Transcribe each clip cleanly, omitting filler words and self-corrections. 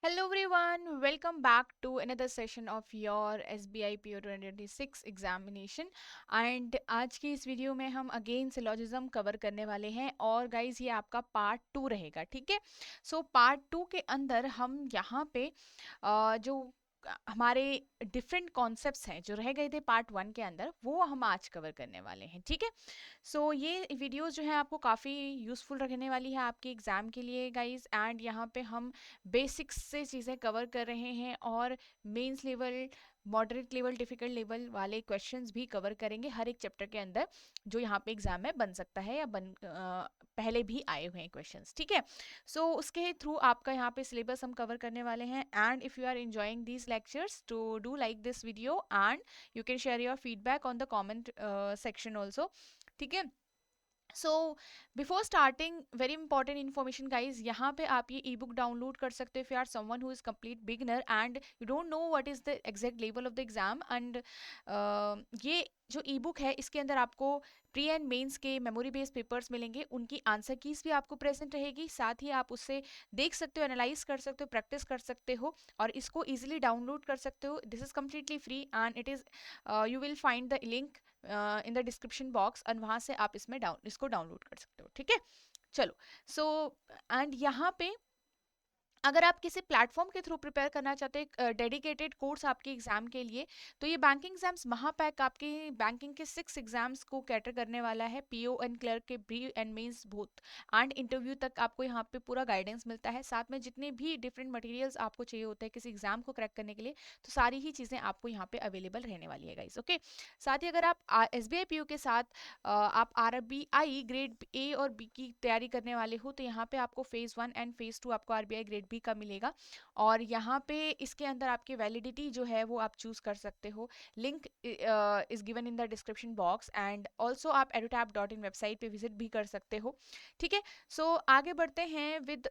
Hello everyone, welcome back to another session of your SBI PO 2026 examination and आज की इस video में हम अगेन सिलोजिज्म कवर करने वाले हैं और गाइज ये आपका पार्ट 2 रहेगा। ठीक है, सो पार्ट 2 के अंदर हम यहाँ पे जो हमारे डिफरेंट कॉन्सेप्ट्स हैं जो रह गए थे पार्ट 1 के अंदर वो हम आज कवर करने वाले हैं। ठीक है, सो ये वीडियोस जो है आपको काफ़ी यूज़फुल रहने वाली है आपके एग्ज़ाम के लिए गाइज। एंड यहाँ पे हम बेसिक्स से चीज़ें कवर कर रहे हैं और mains level, moderate level, difficult level वाले क्वेश्चंस भी कवर करेंगे हर एक चैप्टर के अंदर जो यहाँ पे एग्जाम में बन सकता है या पहले भी आए हुए हैं क्वेश्चंस। ठीक है, सो उसके थ्रू आपका यहाँ पे सिलेबस हम कवर करने वाले हैं। And if you are enjoying these lectures to do like this video and you can share your feedback on the comment section also. ठीक है, so before starting very important information guys, यहाँ पे आप ये ई book download कर सकते हो if you are someone who is complete beginner and you don't know what is the exact level of the exam. And ये जो ई बुक है इसके अंदर आपको प्री एंड मेंस के मेमोरी बेस्ड पेपर्स मिलेंगे, उनकी आंसर कीज भी आपको प्रेजेंट रहेगी, साथ ही आप उससे देख सकते हो, एनालाइज कर सकते हो, प्रैक्टिस कर सकते हो और इसको इजिली डाउनलोड कर सकते हो। This is completely free and it is you will find the link in the description box और वहाँ से आप इसको डाउनलोड कर सकते हो। ठीक है, चलो, सो एंड यहाँ पे अगर आप किसी प्लेटफॉर्म के थ्रू प्रिपेयर करना चाहते हैं डेडिकेटेड कोर्स आपके एग्जाम के लिए, तो ये बैंकिंग एग्जाम्स महापैक आपके बैंकिंग के 6 एग्जाम्स को कैटर करने वाला है। पीओ एंड क्लर्क के pre and mains both and interview तक आपको यहाँ पे पूरा गाइडेंस मिलता है। साथ में जितने भी डिफरेंट मटेरियल्स आपको चाहिए होते हैं किसी एग्जाम को क्रैक करने के लिए, तो सारी ही चीज़ें आपको यहाँ पे अवेलेबल रहने वाली है गाइस। ओके, साथ ही अगर आप SBI PO के साथ आप RBI ग्रेड A और B की तैयारी करने वाले हो, तो यहाँ पे आपको फेज़ 1 एंड फेज़ 2 आपको RBI ग्रेड B का मिलेगा और यहाँ पे इसके अंदर आपकी वैलिडिटी जो है वो आप चूज कर सकते हो। Link is given in the description box and also आप edutap.in वेबसाइट पे विजिट भी कर सकते हो। ठीक है, सो आगे बढ़ते हैं विद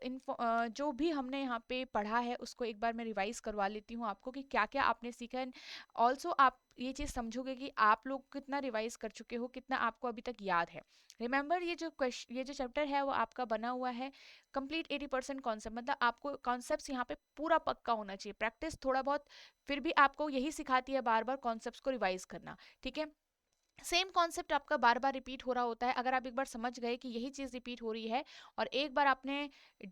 जो भी हमने यहाँ पे पढ़ा है उसको एक बार मैं रिवाइज करवा लेती हूँ आपको कि क्या क्या आपने सीखा है। ऑल्सो आप ये चीज़ समझोगे कि आप लोग कितना रिवाइज कर चुके हो, कितना आपको अभी तक याद है। रिमेंबर ये जो चैप्टर है वो आपका बना हुआ है कंप्लीट 80% कॉन्सेप्ट, मतलब आपको कॉन्सेप्ट्स यहाँ पे पूरा पक्का होना चाहिए। प्रैक्टिस थोड़ा बहुत फिर भी आपको यही सिखाती है बार बार कॉन्सेप्ट्स को रिवाइज करना। ठीक है, सेम कॉन्सेप्ट आपका बार बार रिपीट हो रहा होता है। अगर आप एक बार समझ गए कि यही चीज़ रिपीट हो रही है और एक बार आपने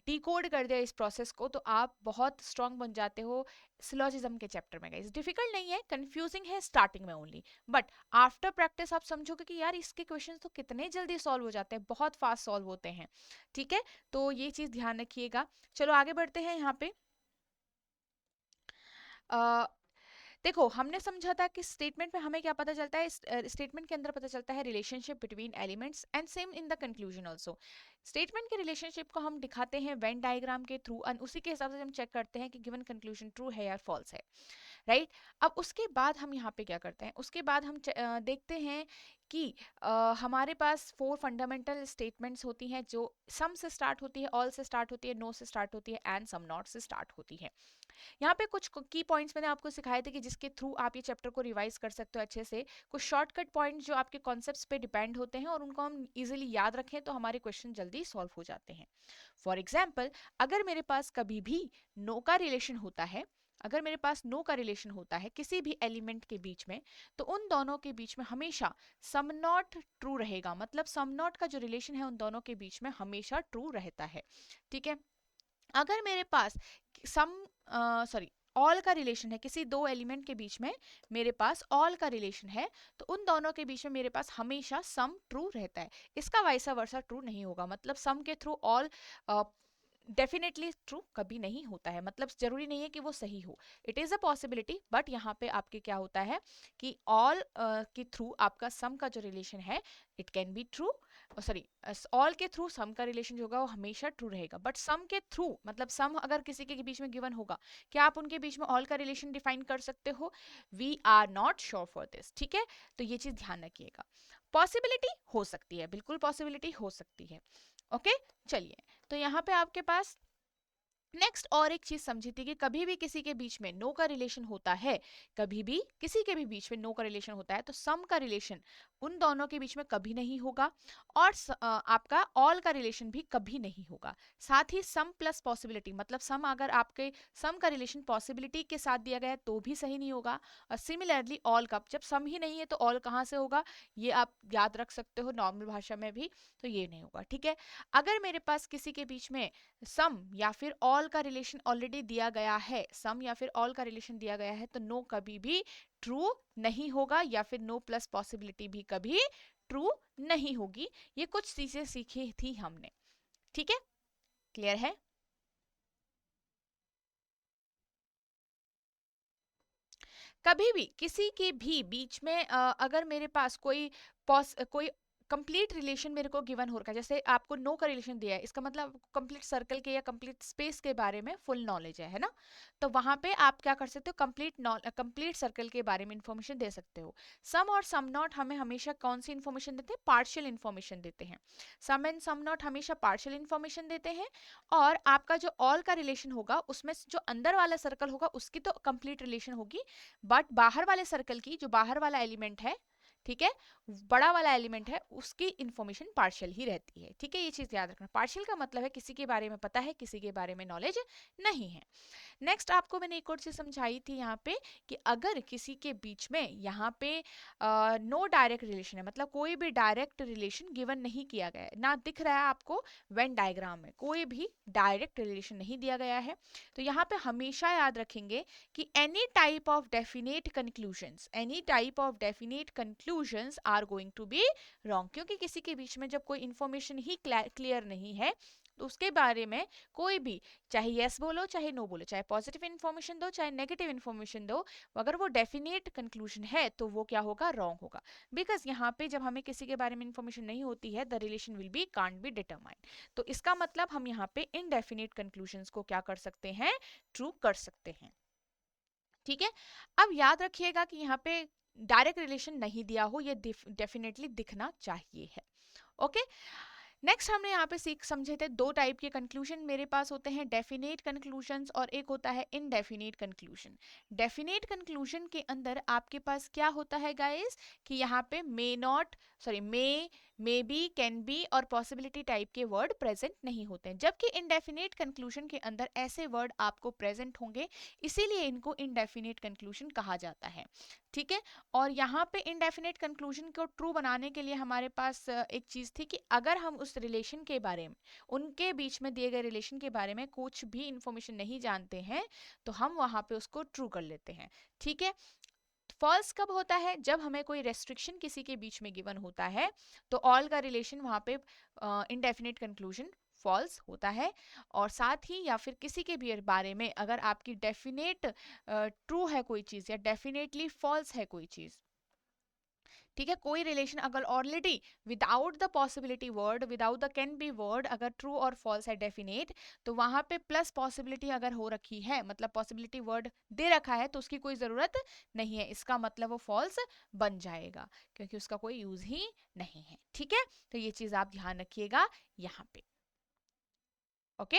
डिकोड कर दिया इस प्रोसेस को, तो आप बहुत स्ट्रांग बन जाते हो सिलोजिज्म के चैप्टर में। गाइस डिफिकल्ट नहीं है, कंफ्यूजिंग है स्टार्टिंग में ओनली, बट आफ्टर प्रैक्टिस आप समझोगे कि यार इसके क्वेश्चन तो कितने जल्दी सॉल्व हो जाते हैं, बहुत फास्ट सॉल्व होते हैं। ठीक है, तो ये चीज़ ध्यान रखिएगा। चलो आगे बढ़ते हैं। यहाँ पे देखो, हमने समझा था कि स्टेटमेंट में हमें क्या पता चलता है, स्टेटमेंट के अंदर पता चलता है relationship between elements and same in the conclusion also. Statement के रिलेशनशिप को हम दिखाते हैं वेन डायग्राम के थ्रू एंड उसी के हिसाब से हम चेक करते हैं कि गिवन कंक्लूजन ट्रू है या फॉल्स है। राइट, अब उसके बाद हम यहाँ पे क्या करते हैं, उसके बाद हम देखते हैं कि हमारे पास 4 फंडामेंटल स्टेटमेंट्स होती हैं जो सम से स्टार्ट होती है, ऑल से स्टार्ट होती है, नो से स्टार्ट होती है एंड सम नॉट से स्टार्ट होती है। यहाँ पे कुछ की पॉइंट्स मैंने आपको सिखाए थे कि जिसके थ्रू आप ये चैप्टर को रिवाइज कर सकते हो अच्छे से। कुछ शॉर्टकट पॉइंट्स जो आपके कॉन्सेप्ट्स पे डिपेंड होते हैं और उनको हम इजीली याद रखें तो हमारे क्वेश्चन जल्दी सॉल्व हो जाते हैं। फॉर एग्जाम्पल, अगर मेरे पास कभी भी नो का रिलेशन होता है, अगर मेरे पास नो का रिलेशन होता है किसी भी एलिमेंट के बीच में, तो उन दोनों के बीच में हमेशा सम नॉट ट्रू रहेगा। मतलब सम नॉट का जो रिलेशन है उन दोनों के बीच में हमेशा ट्रू रहता है। ठीक है, अगर मेरे पास सम सॉरी ऑल का रिलेशन है, किसी दो एलिमेंट के बीच में मेरे पास ऑल का रिलेशन है, तो उन दोनों के बीच में मेरे पास हमेशा सम ट्रू रहता है। इसका वाइसा वर्सा ट्रू नहीं होगा, मतलब सम के थ्रू ऑल डेफिनेटली ट्रू कभी नहीं होता है। मतलब जरूरी नहीं है कि वो सही हो, it is a possibility, but यहाँ पे आपके क्या होता है कि ऑल के थ्रू आपका सम का जो रिलेशन है it can be true, sorry all के थ्रू सम का रिलेशन जो होगा वो हमेशा ट्रू रहेगा। बट सम के थ्रू, मतलब सम अगर किसी के बीच में गिवन होगा, क्या आप उनके बीच में ऑल का रिलेशन डिफाइन कर सकते हो? We are not sure for this. ठीक है, तो ये चीज ध्यान रखिएगा। पॉसिबिलिटी हो सकती है, बिल्कुल पॉसिबिलिटी हो सकती है। ओके, चलिए, तो यहाँ पे आपके पास नेक्स्ट और एक चीज समझी थी कि कभी भी किसी के बीच में नो का रिलेशन होता है, कभी भी किसी के भी बीच में नो का रिलेशन होता है, तो सम का रिलेशन उन दोनों के बीच में कभी नहीं होगा, और आपका ऑल का रिलेशन भी कभी नहीं होगा। साथ ही सम प्लस पॉसिबिलिटी, मतलब सम अगर आपके सम का रिलेशन पॉसिबिलिटी के साथ दिया गया है तो भी सही नहीं होगा। और सिमिलरली ऑल का, जब सम ही नहीं है तो ऑल कहाँ से होगा, ये आप याद रख सकते हो नॉर्मल भाषा में भी, तो ये नहीं होगा। ठीक है, अगर मेरे पास किसी के बीच में सम या फिर ऑल का रिलेशन ऑलरेडी दिया गया है, सम या फिर ऑल का रिलेशन दिया गया है, तो नो कभी भी ट्रू नहीं होगा, या फिर नो प्लस पॉसिबिलिटी भी कभी ट्रू नहीं होगी। ये कुछ चीजें सीखी थी हमने। ठीक है, क्लियर है? कभी भी किसी के भी बीच में अगर मेरे पास कोई कंप्लीट रिलेशन मेरे को गिवन हो रखा है, जैसे आपको नो का रिलेशन दिया है, इसका मतलब कंप्लीट सर्कल के या कंप्लीट स्पेस के बारे में फुल नॉलेज है ना? तो वहां पे आप क्या कर सकते हो, कंप्लीट सर्कल के बारे में इंफॉर्मेशन दे सकते हो। सम और सम नॉट हमें हमेशा कौन सी इंफॉर्मेशन देते हैं, पार्शियल इंफॉर्मेशन देते हैं। सम एंड सम नॉट हमेशा पार्शियल इंफॉर्मेशन देते हैं। और आपका जो ऑल का रिलेशन होगा उसमें जो अंदर वाला सर्कल होगा उसकी तो कंप्लीट रिलेशन होगी, बट बाहर वाले सर्कल की, जो बाहर वाला एलिमेंट है, ठीक है, बड़ा वाला एलिमेंट है, उसकी इंफॉर्मेशन पार्शियल ही रहती है। ठीक है, ये चीज याद रखना। पार्शियल का मतलब है किसी के बारे में पता है, किसी के बारे में नॉलेज नहीं है। नेक्स्ट आपको मैंने एक और चीज समझाई थी यहाँ पे, कि अगर किसी के बीच में यहाँ पे नो डायरेक्ट रिलेशन है, मतलब कोई भी डायरेक्ट रिलेशन गिवन नहीं किया गया है, ना दिख रहा है आपको वेन डायग्राम में कोई भी डायरेक्ट रिलेशन नहीं दिया गया है, तो यहाँ पे हमेशा याद रखेंगे कि any type of definite conclusions are going to be wrong, क्योंकि किसी के बीच में जब कोई इंफॉर्मेशन ही क्लियर नहीं है तो उसके बारे में कोई भी, चाहे यस बोलो चाहे नो बोलो, चाहे पॉजिटिव इन्फॉर्मेशन दो चाहे नेगेटिव इन्फॉर्मेशन दो, अगर वो डेफिनेट कंक्लूजन है तो वो क्या होगा, रॉन्ग होगा। बिकॉज यहाँ पे जब हमें किसी के बारे में इन्फॉर्मेशन नहीं होती है, the relation will be can't be determined, तो इसका मतलब हम यहाँ पे इनडेफिनेट कंक्लूजन्स को क्या कर सकते हैं, ट्रू कर सकते हैं। ठीक है, अब याद रखिएगा कि यहाँ पे डायरेक्ट रिलेशन नहीं दिया हो, ये डेफिनेटली दिखना चाहिए है। ओके, नेक्स्ट हमने यहाँ पे सीख समझे थे दो टाइप के कंक्लूजन मेरे पास होते हैं, डेफिनेट कंक्लूजन्स और एक होता है इनडेफिनेट कंक्लूजन। डेफिनेट कंक्लूजन के अंदर आपके पास क्या होता है गाइस, कि यहाँ पे may not, sorry may be, can be और पॉसिबिलिटी टाइप के वर्ड प्रेजेंट नहीं होते हैं, जबकि इनडेफिनेट कंक्लूजन के अंदर ऐसे वर्ड आपको प्रेजेंट होंगे, इसीलिए इनको इनडेफिनेट कंक्लूजन कहा जाता है। ठीक है, और यहाँ पे इनडेफिनेट कंक्लूजन को ट्रू बनाने के लिए हमारे पास एक चीज थी, कि अगर हम उस रिलेशन के बारे में, उनके बीच में दिए गए रिलेशन के बारे में कुछ भी इंफॉर्मेशन नहीं जानते हैं, तो हम वहां पे उसको ट्रू कर लेते हैं। ठीक है, फॉल्स कब होता है, जब हमें कोई रेस्ट्रिक्शन किसी के बीच में गिवन होता है, तो ऑल का रिलेशन वहां पे इनडेफिनेट कंक्लूजन फॉल्स होता है। और साथ ही या फिर किसी के भी बारे में अगर आपकी डेफिनेट ट्रू है कोई चीज या डेफिनेटली फॉल्स है कोई चीज, ठीक है, कोई रिलेशन अगर already without the possibility word, without the can be word, अगर ट्रू और फॉल्स है डेफिनेट, तो वहां पे प्लस पॉसिबिलिटी अगर हो रखी है, मतलब पॉसिबिलिटी वर्ड दे रखा है, तो उसकी कोई जरूरत नहीं है, इसका मतलब वो फॉल्स बन जाएगा, क्योंकि उसका कोई यूज ही नहीं है। ठीक है, तो ये चीज आप ध्यान रखिएगा यहाँ पे। ओके,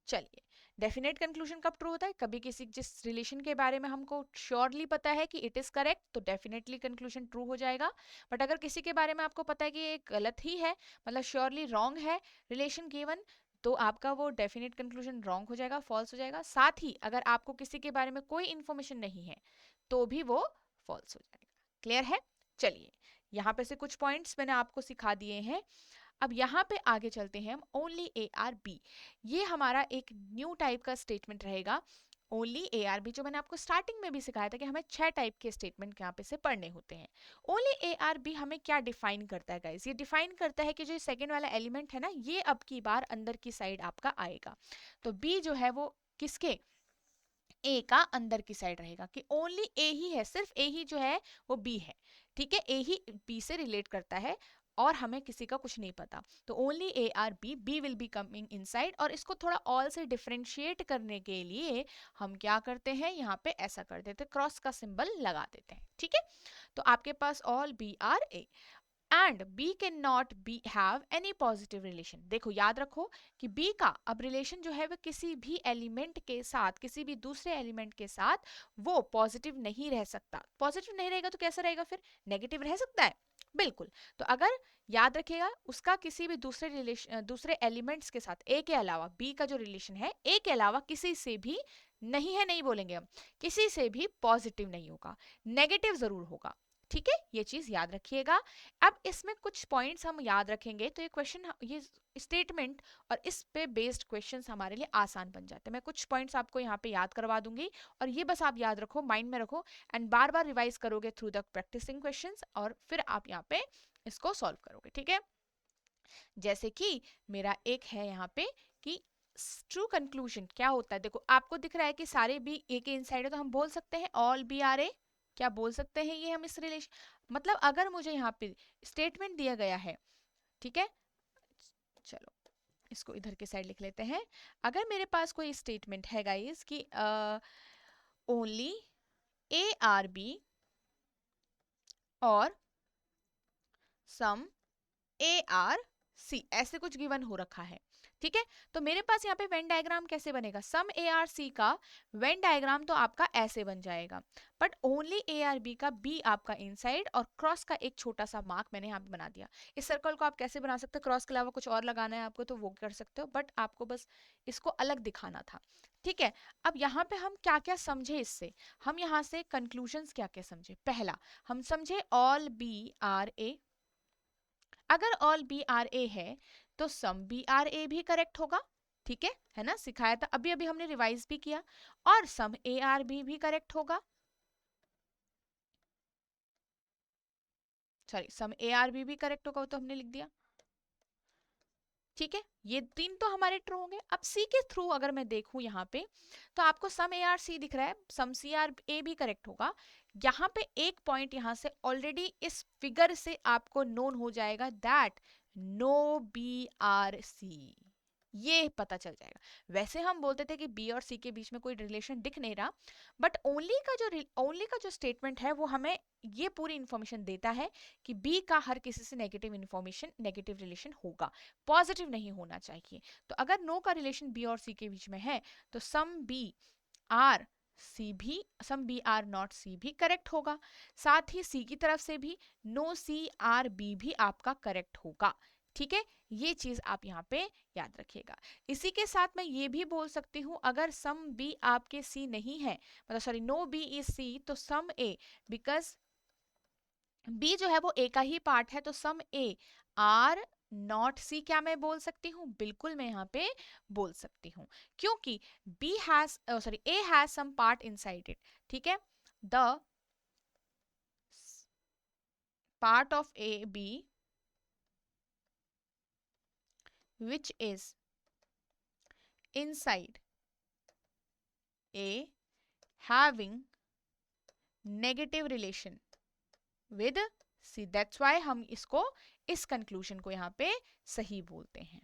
चलिए, डेफिनेट कंक्लूजन कब ट्रू होता है, कभी किसी जिस रिलेशन के बारे में हमको श्योरली पता है कि इट इज करेक्ट, तो डेफिनेटली कंक्लूजन ट्रू हो जाएगा। बट अगर किसी के बारे में आपको पता है कि ये गलत ही है, मतलब श्योरली रॉन्ग है रिलेशन गिवन, तो आपका वो डेफिनेट कंक्लूजन रॉन्ग हो जाएगा, फॉल्स हो जाएगा। साथ ही अगर आपको किसी के बारे में कोई इंफॉर्मेशन नहीं है तो भी वो फॉल्स हो जाएगा। क्लियर है? चलिए, यहाँ पे से कुछ पॉइंट्स मैंने आपको सिखा दिए हैं। अब यहाँ पे आगे चलते हैं हम, ओनली ए आर बी, ये हमारा एक न्यू टाइप का स्टेटमेंट रहेगा। ओनली ए आर बी, जो मैंने आपको स्टार्टिंग में भी सिखाया था कि हमें 6 टाइप के स्टेटमेंट यहाँ पे से पढ़ने होते हैं। ओनली ए आर बी हमें क्या डिफाइन करता है गाइस, ये डिफाइन करता है कि जो सेकंड वाला एलिमेंट है ना, ये अब की बार अंदर की साइड आपका आएगा, तो बी जो है वो किसके, ए का अंदर की साइड रहेगा, कि ओनली ए ही है, सिर्फ ए ही जो है वो बी है। ठीक है, ए ही बी से रिलेट करता है और हमें किसी का कुछ नहीं पता, तो only A are B, B will be coming inside. और इसको थोड़ा ऑल से डिफरेंशिएट करने के लिए हम क्या करते हैं, यहाँ पे ऐसा कर देते हैं, क्रॉस का सिंबल लगा देते हैं। ठीक है, तो आपके पास all B are A and B can not be have any positive relation. देखो याद रखो कि बी का अब रिलेशन जो है वो किसी भी एलिमेंट के साथ, किसी भी दूसरे एलिमेंट के साथ वो पॉजिटिव नहीं रह सकता। पॉजिटिव नहीं रहेगा तो कैसा रहेगा, फिर नेगेटिव रह सकता है, बिल्कुल। तो अगर याद रखिएगा उसका किसी भी दूसरे रिलेशन दूसरे एलिमेंट्स के साथ ए के अलावा, बी का जो रिलेशन है ए के अलावा किसी से भी नहीं है, नहीं बोलेंगे हम, किसी से भी पॉजिटिव नहीं होगा, नेगेटिव जरूर होगा। ठीक है, ये चीज याद रखिएगा। अब इसमें कुछ पॉइंट्स हम याद रखेंगे तो ये क्वेश्चन, ये स्टेटमेंट और इस पे बेस्ड क्वेश्चंस हमारे लिए आसान बन जाते हैं। मैं कुछ पॉइंट्स आपको यहाँ पे याद करवा दूंगी और ये बस आप याद रखो, माइंड में रखो एंड बार बार रिवाइज करोगे थ्रू द प्रैक्टिसिंग क्वेश्चंस और फिर आप यहाँ पे इसको सॉल्व करोगे। ठीक है, जैसे कि मेरा एक है यहाँ पे कि ट्रू कंक्लूजन क्या होता है। देखो आपको दिख रहा है कि सारे बी ए के इनसाइड है, तो हम बोल सकते हैं ऑल बी आर ए, क्या बोल सकते हैं ये हम इस रिलेशन, मतलब अगर मुझे यहाँ पे स्टेटमेंट दिया गया है, ठीक है, चलो इसको इधर के साइड लिख लेते हैं। अगर मेरे पास कोई स्टेटमेंट है गाइस कि ओनली ए आर बी और सम ए आर सी, ऐसे कुछ गिवन हो रखा है। ठीक है, तो मेरे पास यहाँ पे वेन डायग्राम कैसे बनेगा, सम ए आर सी का वेन डायग्राम तो आपका ऐसे बन जाएगा, but only A are B का बी आपका इनसाइड और क्रॉस का एक छोटा सा मार्क मैंने यहाँ पे बना दिया। इस सर्कल को आप कैसे बना सकते हो, क्रॉस के अलावा कुछ और लगाना है आपको तो वो कर सकते हो, बट आपको बस इसको अलग दिखाना था। ठीक है, अब यहाँ पे हम क्या क्या समझे इससे, हम यहाँ से कंक्लूजन्स क्या क्या समझे। पहला हम समझे ऑल बी आर ए, अगर ऑल बी आर ए है तो सम बी आर ए भी करेक्ट होगा। ठीक है ना, सिखाया था अभी अभी हमने, रिवाइज भी किया। और सम ए आर बी भी करेक्ट होगा, sorry some A are B भी करेक्ट होगा, वो तो हमने लिख दिया। ठीक है, ये तीन तो हमारे ट्रू होंगे। अब सी के थ्रू अगर मैं देखूं यहाँ पे तो आपको सम ए आर सी दिख रहा है, सम सी आर ए भी करेक्ट होगा। यहाँ पे एक पॉइंट यहाँ से ऑलरेडी इस फिगर से आपको नोन हो जाएगा that no B are C, ये पता चल जाएगा। वैसे हम बोलते थे कि बी और सी के बीच में कोई रिलेशन दिख नहीं रहा, बट ओनली का जो स्टेटमेंट है वो हमें ये पूरी इंफॉर्मेशन देता है कि बी का हर किसी से नेगेटिव इंफॉर्मेशन, नेगेटिव रिलेशन होगा, पॉजिटिव नहीं होना चाहिए। तो अगर नो का रिलेशन बी और सी के बीच में है तो सम बी आर सी भी, सम बी आर नॉट सी भी करेक्ट होगा। साथ ही सी की तरफ से भी नो सी आर बी भी आपका करेक्ट होगा। ठीक है, ये चीज आप यहाँ पे याद रखिएगा। इसी के साथ मैं ये भी बोल सकती हूँ अगर सम बी आपके सी नहीं है, मतलब sorry no B is C, तो सम ए, बिकॉज बी जो है वो ए का ही पार्ट है, तो सम ए आर नॉट सी, क्या मैं बोल सकती हूँ, बिल्कुल मैं यहाँ पे बोल सकती हूँ, क्योंकि B has sorry A has some part inside it. ठीक है, the part of A B which is inside A having negative relation with C, that's why हम इसको, इस कंक्लूजन को यहाँ पे सही बोलते हैं।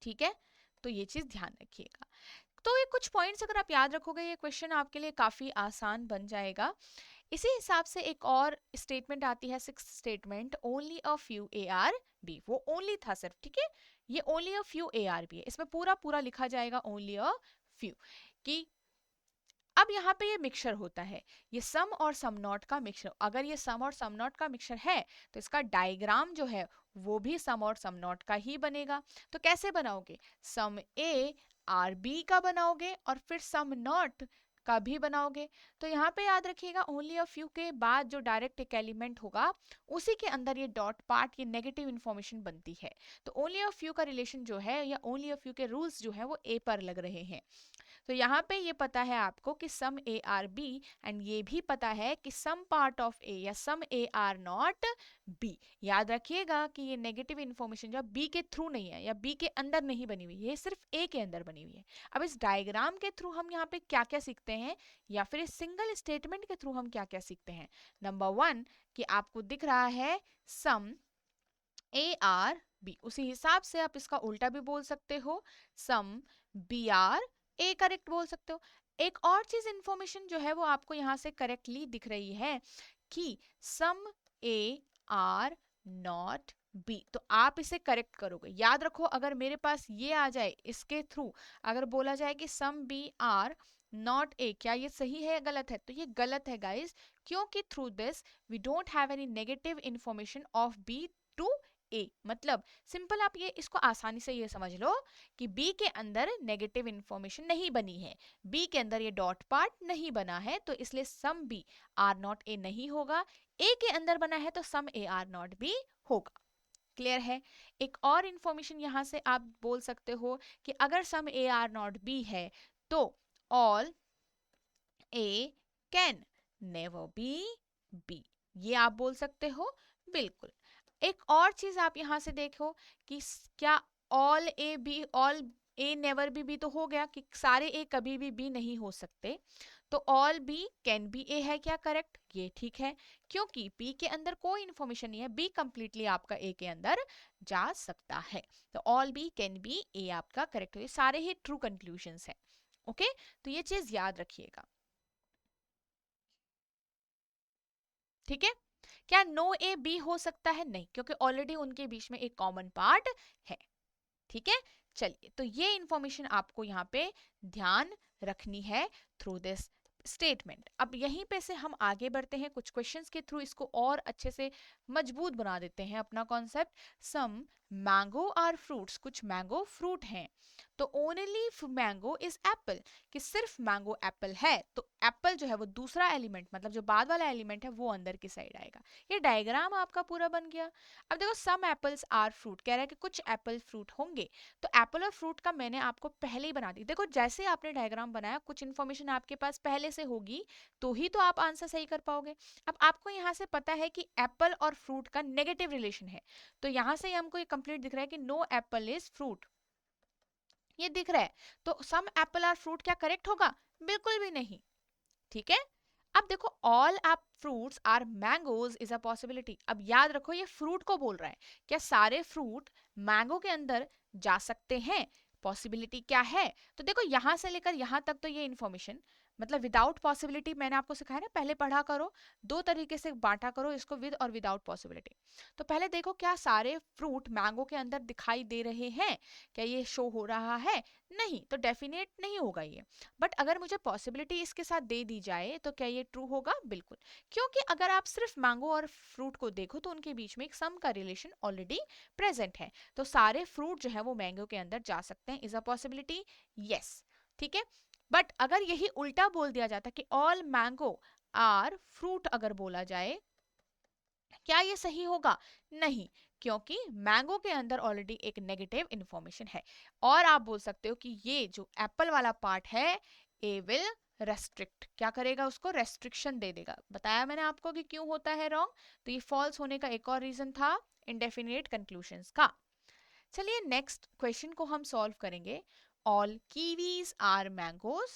ठीक है, तो ये चीज ध्यान रखिएगा। तो ये कुछ पॉइंट्स अगर आप याद रखोगे ये क्वेश्चन आपके लिए काफी आसान बन जाएगा। इसी हिसाब से एक और स्टेटमेंट आती है, sixth statement, only a few A are B, वो ओनली था सिर्फ। ठीक है, ये only a few A are B है, इसमें पूरा पूरा लिखा जाएगा ओनली अ फ्यू, कि अब यहाँ पे ये मिक्सचर होता है, ये सम और सम नॉट का मिक्सचर। अगर ये सम और सम नॉट का मिक्सचर है तो इसका डायग्राम जो है वो भी सम और सम नॉट का ही बनेगा। तो कैसे बनाओगे, सम ए आर बी का बनाओगे और फिर सम नॉट का भी बनाओगे। तो यहाँ पे याद रखिएगा ओनली अ फ्यू के बाद जो डायरेक्ट एक एलिमेंट होगा उसी के अंदर ये डॉट पार्ट, ये नेगेटिव इंफॉर्मेशन बनती है। तो ओनली अ फ्यू का रिलेशन जो है या ओनली अ फ्यू के रूल्स जो है वो ए पर लग रहे हैं। तो यहाँ पे ये पता है आपको कि सम ए आर बी, एंड ये भी पता है कि सम पार्ट ऑफ ए या सम ए आर नॉट बी। याद रखिएगा कि ये नेगेटिव इंफॉर्मेशन जो बी के थ्रू नहीं है या बी के अंदर नहीं बनी हुई, ये सिर्फ ए के अंदर बनी हुई है। अब इस डायग्राम के थ्रू हम यहाँ पे क्या क्या सीखते हैं, या फिर इस सिंगल स्टेटमेंट के थ्रू हम क्या क्या सीखते हैं। नंबर वन, कि आपको दिख रहा है सम ए आर बी, उसी हिसाब से आप इसका उल्टा भी बोल सकते हो, some B are A, correct बोल सकते हो। एक और चीज इंफॉर्मेशन जो है वो आपको यहाँ से करेक्टली दिख रही है कि सम ए आर नॉट बी, तो आप इसे करेक्ट करोगे। याद रखो अगर मेरे पास ये आ जाए इसके थ्रू, अगर बोला जाए कि some B are not A. क्या ये सही है या गलत है? तो ये गलत है गाइस, क्योंकि through this we don't have any negative information of B to A. मतलब सिंपल, आप ये इसको आसानी से ये समझ लो कि बी के अंदर नेगेटिव इंफॉर्मेशन नहीं बनी है, बी के अंदर ये डॉट पार्ट नहीं बना है, तो इसलिए some B are not A नहीं होगा। ए के अंदर बना है तो some A are not B होगा। क्लियर है? एक और इंफॉर्मेशन यहां से आप बोल सकते हो कि अगर some A are not B है तो all A can never be B, ये आप बोल सकते हो। बिल्कुल। एक और चीज आप यहां से देखो कि क्या all A B, all A never B, भी तो हो गया कि सारे ए कभी भी नहीं हो सकते, तो ऑल बी कैन बी ए है क्या करेक्ट? ये ठीक है, क्योंकि बी के अंदर कोई इंफॉर्मेशन नहीं है, बी कंप्लीटली आपका ए के अंदर जा सकता है, तो ऑल बी कैन बी ए आपका करेक्ट हो। ये सारे ही ट्रू कंक्लूजन्स है। ओके, तो ये चीज याद रखिएगा। ठीक है? क्या नो ए बी हो सकता है? नहीं, क्योंकि ऑलरेडी उनके बीच में एक कॉमन पार्ट है। ठीक है, चलिए, तो ये इंफॉर्मेशन आपको यहाँ पे ध्यान रखनी है थ्रू दिस स्टेटमेंट। अब यहीं पे से हम आगे बढ़ते हैं, कुछ क्वेश्चंस के थ्रू इसको और अच्छे से मजबूत बना देते हैं अपना concept. Some mango are fruits, कुछ मैंगो फ्रूट हैं, तो ओनली मैंगो इज एप्पल, कि सिर्फ मैंगो एप्पल है, तो एप्पल जो है वो दूसरा एलिमेंट, मतलब जो बाद वाला एलिमेंट है वो अंदर की साइड आएगा। ये डायग्राम आपका पूरा बन गया। अब देखो, सम एप्पल्स आर फ्रूट कह रहा है कि कुछ एप्पल फ्रूट होंगे, तो एप्पल और फ्रूट का मैंने आपको पहले ही बना दी। देखो, जैसे आपने डायग्राम बनाया, कुछ इन्फॉर्मेशन आपके पास पहले से होगी तो ही तो आप आंसर सही कर पाओगे। अब आपको यहाँ से पता है कि एप्पल और फ्रूट का नेगेटिव रिलेशन है, तो यहाँ से हमको ये कंप्लीट दिख रहा है कि नो एप्पल इज फ्रूट, ये दिख रहा है। तो सम एप्पल आर फ्रूट क्या करेक्ट होगा? बिल्कुल भी नहीं। ठीक है, अब देखो, ऑल आप fruits are mangoes is a possibility. अब याद रखो, ये फ्रूट को बोल रहा है, क्या सारे फ्रूट मैंगो के अंदर जा सकते हैं? पॉसिबिलिटी क्या है? तो देखो, यहां से लेकर यहां तक तो ये इंफॉर्मेशन, मतलब विदाउट पॉसिबिलिटी मैंने आपको सिखाया ना, पहले पढ़ा करो, दो तरीके से बांटा करो इसको, विद और विदाउट पॉसिबिलिटी। तो पहले देखो, क्या सारे फ्रूट मैंगो के अंदर दिखाई दे रहे हैं? क्या ये शो हो रहा है? नहीं, तो डेफिनेट नहीं होगा ये। बट अगर मुझे पॉसिबिलिटी इसके साथ दे दी जाए तो क्या ये ट्रू होगा? बिल्कुल, क्योंकि अगर आप सिर्फ मैंगो और फ्रूट को देखो तो उनके बीच में एक सम का रिलेशन ऑलरेडी प्रेजेंट है, तो सारे फ्रूट जो है वो मैंगो के अंदर जा सकते हैं, इज अ पॉसिबिलिटी, यस। ठीक है, बट अगर यही उल्टा बोल दिया जाता कि ऑल मैंगो आर फ्रूट, अगर बोला जाए, क्या ये सही होगा? नहीं, क्योंकि मैंगो के अंदर ऑलरेडी एक नेगेटिव इंफॉर्मेशन है। और आप बोल सकते हो कि ये जो एप्पल वाला पार्ट है, ए विल रेस्ट्रिक्ट, क्या करेगा? उसको रेस्ट्रिक्शन दे देगा। बताया मैंने आपको कि क्यों होता है रॉन्ग, तो ये फॉल्स होने का एक और रीजन था इंडेफिनिट कंक्लूजन्स का। चलिए, नेक्स्ट क्वेश्चन को हम सॉल्व करेंगे। All kiwis are mangoes.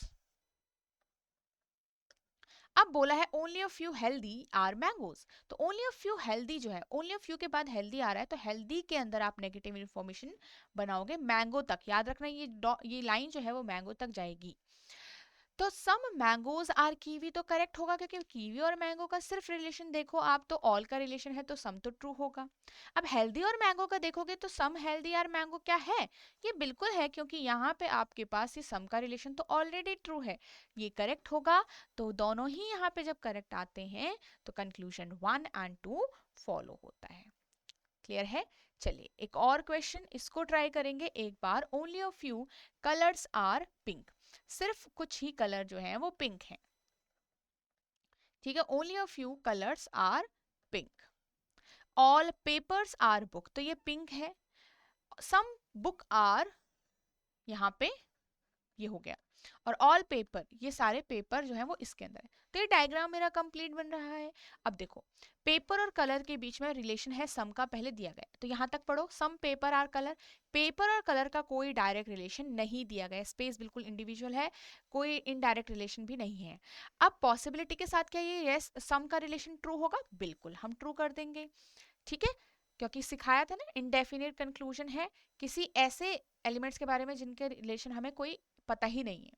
अब बोला है only a few healthy are mangoes, तो ओनली अ फ्यू हेल्दी जो है, ओनली अ फ्यू के बाद हेल्दी आ रहा है, तो हेल्दी के अंदर आप नेगेटिव इंफॉर्मेशन बनाओगे मैंगो तक। याद रखना, ये लाइन जो है वो मैंगो तक जाएगी। तो सम मैंगोज आर कीवी तो करेक्ट होगा, क्योंकि कीवी और मैंगो का सिर्फ रिलेशन देखो आप, तो ऑल का रिलेशन है, तो सम तो ट्रू होगा। अब हेल्दी और मैंगो का देखोगे तो सम हेल्दी आर मैंगो क्या है? ये बिल्कुल है, क्योंकि यहाँ पे आपके पास ये सम का रिलेशन तो ऑलरेडी ट्रू है, ये करेक्ट होगा। तो दोनों ही यहाँ पे जब करेक्ट आते हैं तो कंक्लूजन 1 एंड 2 फॉलो होता है। क्लियर है? चलिए, एक और क्वेश्चन, इसको ट्राई करेंगे एक बार। Only a few colours are pink, सिर्फ कुछ ही कलर जो है वो पिंक है। ठीक है, only a few colours are pink. All papers are book, तो ये पिंक है। सम बुक आर, यहाँ पे ये हो गया, और ऑल पेपर, ये सारे पेपर जो है वो इसके अंदर है। तो ये डायग्राम मेरा कंप्लीट बन रहा है। अब देखो, पेपर और कलर के बीच में रिलेशन है सम का, पहले दिया गया, तो यहां तक पढ़ो, सम पेपर आर कलर। पेपर और कलर का कोई डायरेक्ट रिलेशन नहीं दिया गया, स्पेस बिल्कुल इंडिविजुअल है, कोई इनडायरेक्ट रिलेशन भी नहीं है। अब पॉसिबिलिटी के साथ क्या ये यस सम का रिलेशन ट्रू होगा? बिल्कुल, हम ट्रू कर देंगे। ठीक है, क्योंकि सिखाया था ना, इनडेफिनिट कंक्लूजन है किसी ऐसे एलिमेंट्स के बारे में जिनके रिलेशन हमें कोई पता ही नहीं है,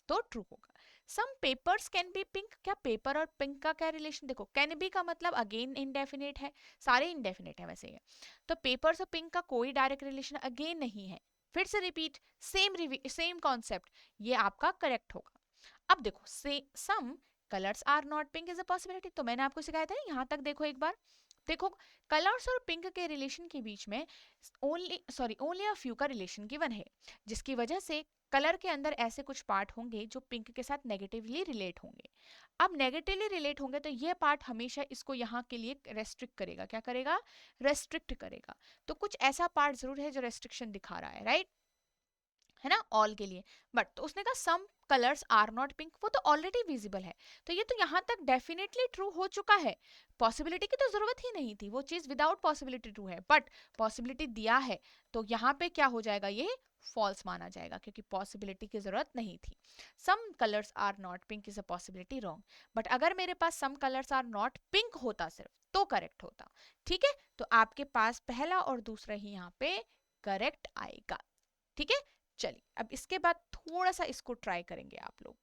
तो ट्रू होगा। Some papers can be pink, क्या पेपर और पिंक का क्या रिलेशन? देखो, कैन बी का मतलब अगेन इनडेफिनिट है, सारे इनडेफिनिट है वैसे ये, तो पेपर्स और पिंक का कोई डायरेक्ट रिलेशन अगेन नहीं है। फिर से रिपीट, सेम कॉन्सेप्ट, ये आपका करेक्ट होगा। अब देखो से some colours are not pink is a possibility, तो मैंने आपको सिखाया था यहाँ तक देखो एक बार। देखो कलर्स और पिंक के रिलेशन के बीच में ओनली अ फ्यू का रिलेशन गिवन है, जिसकी वजह से कलर के अंदर ऐसे कुछ पार्ट होंगे जो पिंक के साथ नेगेटिवली रिलेट होंगे। अब नेगेटिवली रिलेट होंगे तो ये पार्ट हमेशा इसको यहाँ के लिए रेस्ट्रिक्ट करेगा, क्या करेगा, रेस्ट्रिक्ट करेगा। तो कुछ ऐसा पार्ट जरूर है जो रेस्ट्रिक्शन दिखा रहा है, राइट, है ना, ऑल के लिए। बट तो उसने कहा some colours are not pink, वो तो ऑलरेडी विजिबल है, तो ये तो यहाँ तक डेफिनेटली ट्रू हो चुका है। पॉसिबिलिटी की तो जरूरत ही नहीं थी, वो चीज विदाउट पॉसिबिलिटी ट्रू है, बट पॉसिबिलिटी दिया है तो यहाँ पे क्या हो जाएगा, ये फॉल्स माना जाएगा क्योंकि पॉसिबिलिटी की जरूरत नहीं थी। Some colours are not pink is a possibility wrong, but अगर मेरे पास some colours are not pink होता सिर्फ तो करेक्ट होता। ठीक है, तो आपके पास पहला और दूसरा ही यहाँ पे करेक्ट आएगा। ठीक है, चलिए अब इसके बाद थोड़ा सा इसको ट्राई करेंगे आप लोग।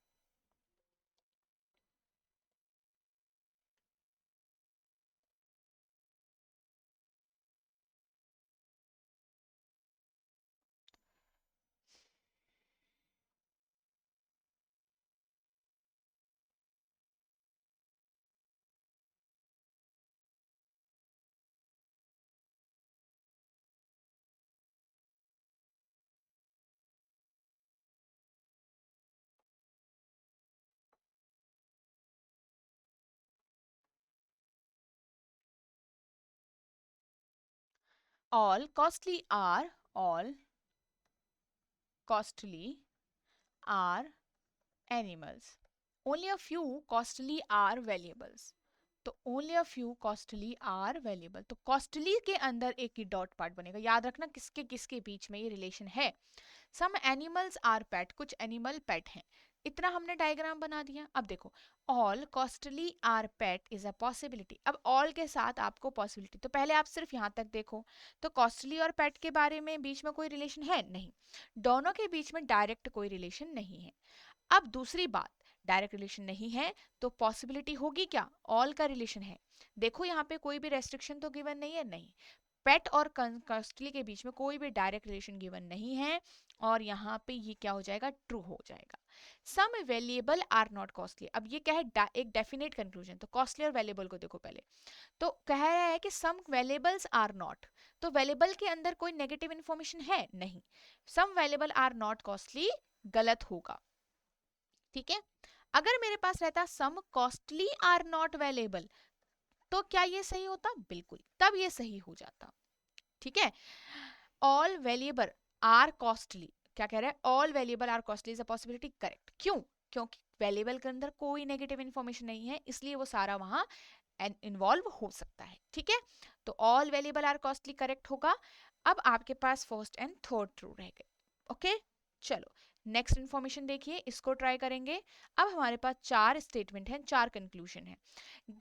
All costly are animals, only a few costly are valuables. तो only a few costly are valuable, तो कॉस्टली के अंदर एक ही डॉट पार्ट बनेगा, याद रखना किसके किसके बीच में ये रिलेशन है। सम एनिमल्स आर पेट, कुछ एनिमल पेट हैं, इतना हमने डायग्राम बना दिया। अब देखो all costly are pet is a possibility, अब ऑल के साथ आपको पॉसिबिलिटी, तो पहले आप सिर्फ यहाँ तक देखो, तो कॉस्टली और पेट के बारे में बीच में कोई रिलेशन है नहीं, दोनों के बीच में डायरेक्ट कोई रिलेशन नहीं है। अब दूसरी बात, डायरेक्ट रिलेशन नहीं है तो पॉसिबिलिटी होगी क्या, ऑल का रिलेशन है। देखो यहाँ पे कोई भी रेस्ट्रिक्शन तो गिवन नहीं है, नहीं, पेट और कॉस्टली के बीच में कोई भी डायरेक्ट रिलेशन गिवन नहीं है, और यहाँ पे ये क्या हो जाएगा, ट्रू हो जाएगा। सम वेरिएबल आर नॉट कॉस्टली, अब ये क्या है, एक डेफिनेट कंक्लूजन, तो कॉस्टली और वेरिएबल को देखो पहले, तो कह रहा है कि सम वेरिएबल्स आर नॉट, तो वेरिएबल के अंदर कोई नेगेटिव इंफॉर्मेशन है नहीं, सम वेरिएबल आर नॉट कॉस्टली गलत होगा। ठीक है, अगर मेरे पास रहता सम कॉस्टली आर नॉट वेलेबल, तो क्या ये सही होता, बिल्कुल, तब ये सही हो जाता। ठीक है, ऑल वेल्यूएबल आर कॉस्टली, क्या कह रहा है, all valuable are costly is a possibility, correct, क्यों, क्योंकि वेल्यूएबल के अंदर कोई नेगेटिव इंफॉर्मेशन नहीं है, इसलिए वो सारा वहां इन्वॉल्व हो सकता है। ठीक है, तो all valuable are costly correct होगा। अब आपके पास फर्स्ट एंड थर्ड ट्रू रह गए। ओके, चलो नेक्स्ट इंफॉर्मेशन देखिए, इसको ट्राई करेंगे। अब हमारे पास चार स्टेटमेंट हैं, चार कंक्लूजन है।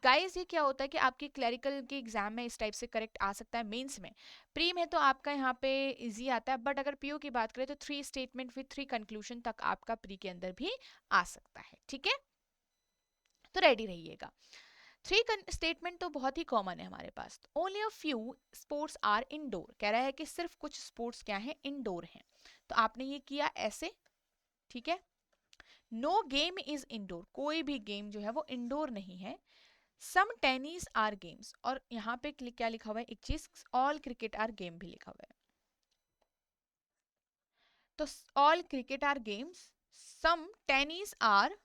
गाइस ये क्या होता है कि आपकी क्लरिकल के एग्जाम में इस टाइप से करेक्ट आ सकता है, मेंस में, प्री में तो आपका यहाँ पे इजी आता है, बट अगर पीओ की बात करें तो 3 स्टेटमेंट विथ 3 कंक्लूजन तक आपका प्री के अंदर भी आ सकता है। ठीक है, तो रेडी रहिएगा। 3 स्टेटमेंट तो बहुत ही कॉमन है हमारे पास। Only a few sports are indoor, कह रहा है कि सिर्फ कुछ स्पोर्ट्स क्या है, इंडोर हैं, तो आपने ये किया ऐसे। ठीक है, नो गेम इज इंडोर, कोई भी गेम जो है वो इंडोर नहीं है। सम टेनिस आर गेम्स, और यहाँ पे क्या लिखा हुआ है एक चीज, ऑल क्रिकेट आर गेम भी लिखा हुआ है, तो all cricket are games, some tennis are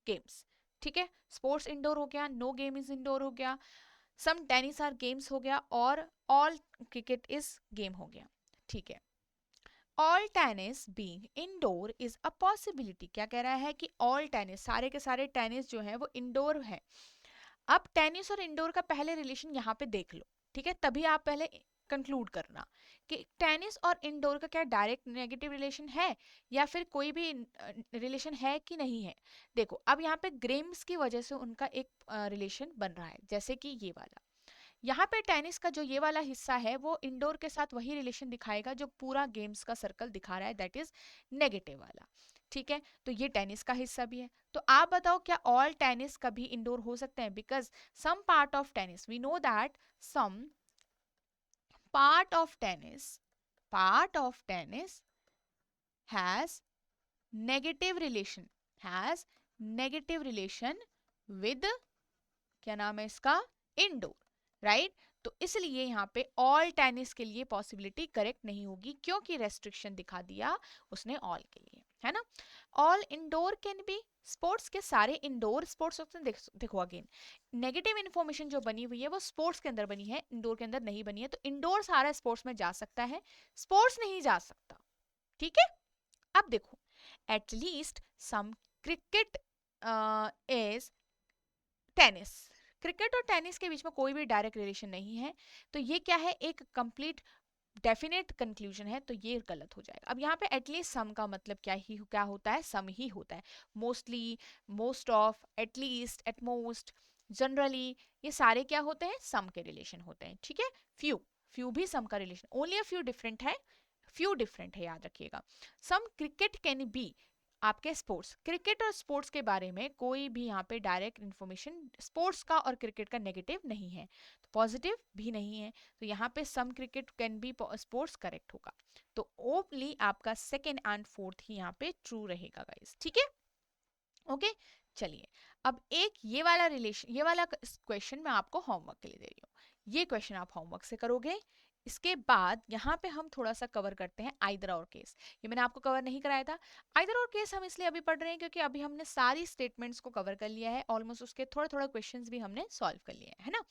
games. ठीक है, स्पोर्ट्स इंडोर हो गया, नो गेम इज इंडोर हो गया, सम टेनिस आर गेम्स हो गया, और ऑल क्रिकेट इज गेम हो गया। ठीक है, all tennis being indoor is a possibility, क्या कह रहा है कि ऑल टेनिस, सारे के सारे टेनिस जो है वो इंडोर है। अब टेनिस और इंडोर का पहले रिलेशन यहाँ पे देख लो, ठीक है, तभी आप पहले कंक्लूड करना कि टेनिस और इंडोर का क्या डायरेक्ट नेगेटिव रिलेशन है, या फिर कोई भी रिलेशन है कि नहीं है। देखो अब यहाँ पे गेम्स की वजह से उनका एक रिलेशन बन रहा है, जैसे कि ये वाला, यहाँ पे टेनिस का जो ये वाला हिस्सा है वो इंडोर के साथ वही रिलेशन दिखाएगा जो पूरा गेम्स का सर्कल दिखा रहा है, दैट इज नेगेटिव वाला। ठीक है, तो ये टेनिस का हिस्सा भी है, तो आप बताओ क्या ऑल टेनिस कभी इंडोर हो सकते हैं, because some part of tennis, we know that some part of tennis, part of tennis has negative relation, has negative relation with, क्या नाम है इसका, इंडोर, राइट। तो इसलिए यहाँ पे ऑल टेनिस के लिए पॉसिबिलिटी करेक्ट नहीं होगी, क्योंकि रेस्ट्रिक्शन दिखा दिया उसने ऑल के लिए, है ना। All indoor can be, sports के सारे इंडोर स्पोर्ट्स होते हैं। देखो अगेन, नेगेटिव इन्फॉर्मेशन जो बनी हुई है वो स्पोर्ट्स के अंदर बनी है, इंडोर के अंदर नहीं बनी है। तो इंडोर सारा स्पोर्ट्स में जा सकता है, स्पोर्ट्स नहीं जा सकता, ठीक है। अब देखो, at least some cricket is tennis, cricket और टेनिस के बीच में कोई भी डायरेक्ट रिलेशन नहीं है, तो ये क्या है, एक कंप्लीट डेफिनेट कंक्लूजन है, तो ये गलत हो जाएगा। अब यहाँ पे एटलीस्ट सम का मतलब क्या होता है, सम ही होता है। Mostly, most of, at least, at most, generally, ये सारे क्या होते हैं, सम के रिलेशन होते हैं, ठीक है। फ्यू, फ्यू भी सम का relation, only a few different है, फ्यू डिफरेंट है, याद रखिएगा। सम क्रिकेट कैन बी, आपके स्पोर्ट्स, क्रिकेट और स्पोर्ट्स के बारे में कोई भी यहाँ पे डायरेक्ट इन्फॉर्मेशन स्पोर्ट्स का और क्रिकेट का नेगेटिव नहीं है, तो पॉजिटिव भी नहीं है, तो यहाँ पे some cricket can be sports correct होगा। तो ओनली आपका सेकेंड एंड फोर्थ ही यहाँ पे ट्रू रहेगा गाइस, ठीक है, ओके। चलिए, अब एक ये वाला रिलेशन, ये वाला क्वेश्चन मैं आपको होमवर्क के लिए दे रही हूँ, ये क्वेश्चन आप होमवर्क से करोगे। इसके बाद यहाँ पे हम थोड़ा सा कवर करते हैं आइदर और केस, ये मैंने आपको कवर नहीं कराया था। आइदर और केस हम इसलिए अभी पढ़ रहे हैं क्योंकि अभी हमने सारी स्टेटमेंट्स को कवर कर लिया है, ऑलमोस्ट उसके थोड़ा थोड़ा क्वेश्चंस भी हमने सॉल्व कर लिए हैं, है ना।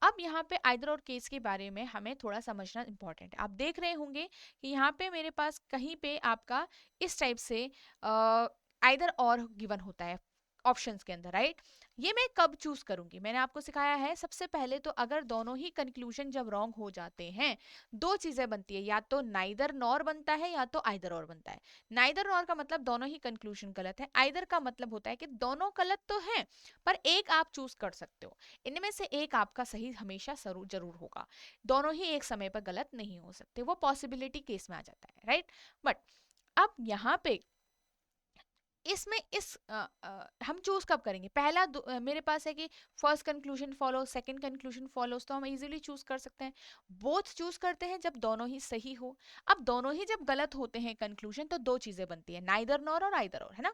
अब यहाँ पे आइदर और केस के बारे में हमें थोड़ा समझना इंपॉर्टेंट है। आप देख रहे होंगे कि यहाँ पे मेरे पास कहीं पे आपका इस टाइप से आइदर और गिवन होता है ऑप्शंस के अंदर, राइट। ये मैं कब चूज करूंगी, मैंने आपको सिखाया है। सबसे पहले तो अगर दोनों ही कंक्लूजन जब रॉन्ग हो जाते हैं, दो चीजें बनती है, या तो नाइदर नॉर बनता है या तो आइदर और बनता है। नाइदर नॉर का मतलब दोनों ही कंक्लूजन गलत है, आइदर का मतलब होता है कि दोनों गलत तो हैं पर एक आप चूज कर सकते हो, इनमें से एक आपका सही हमेशा जरूर होगा, दोनों ही एक समय पर गलत नहीं हो सकते, वो पॉसिबिलिटी केस में आ जाता है, राइट। बट अब यहाँ पे इसमें हम चूज कब करेंगे, पहला मेरे पास है कि first conclusion follow, second conclusion follows, तो हम इजीली चूज कर सकते हैं। बोथ चूज करते हैं जब दोनों ही सही हो। अब दोनों ही जब गलत होते हैं कंक्लूजन, तो दो चीजें बनती है, नाइदर नॉर और आइदर और, है ना।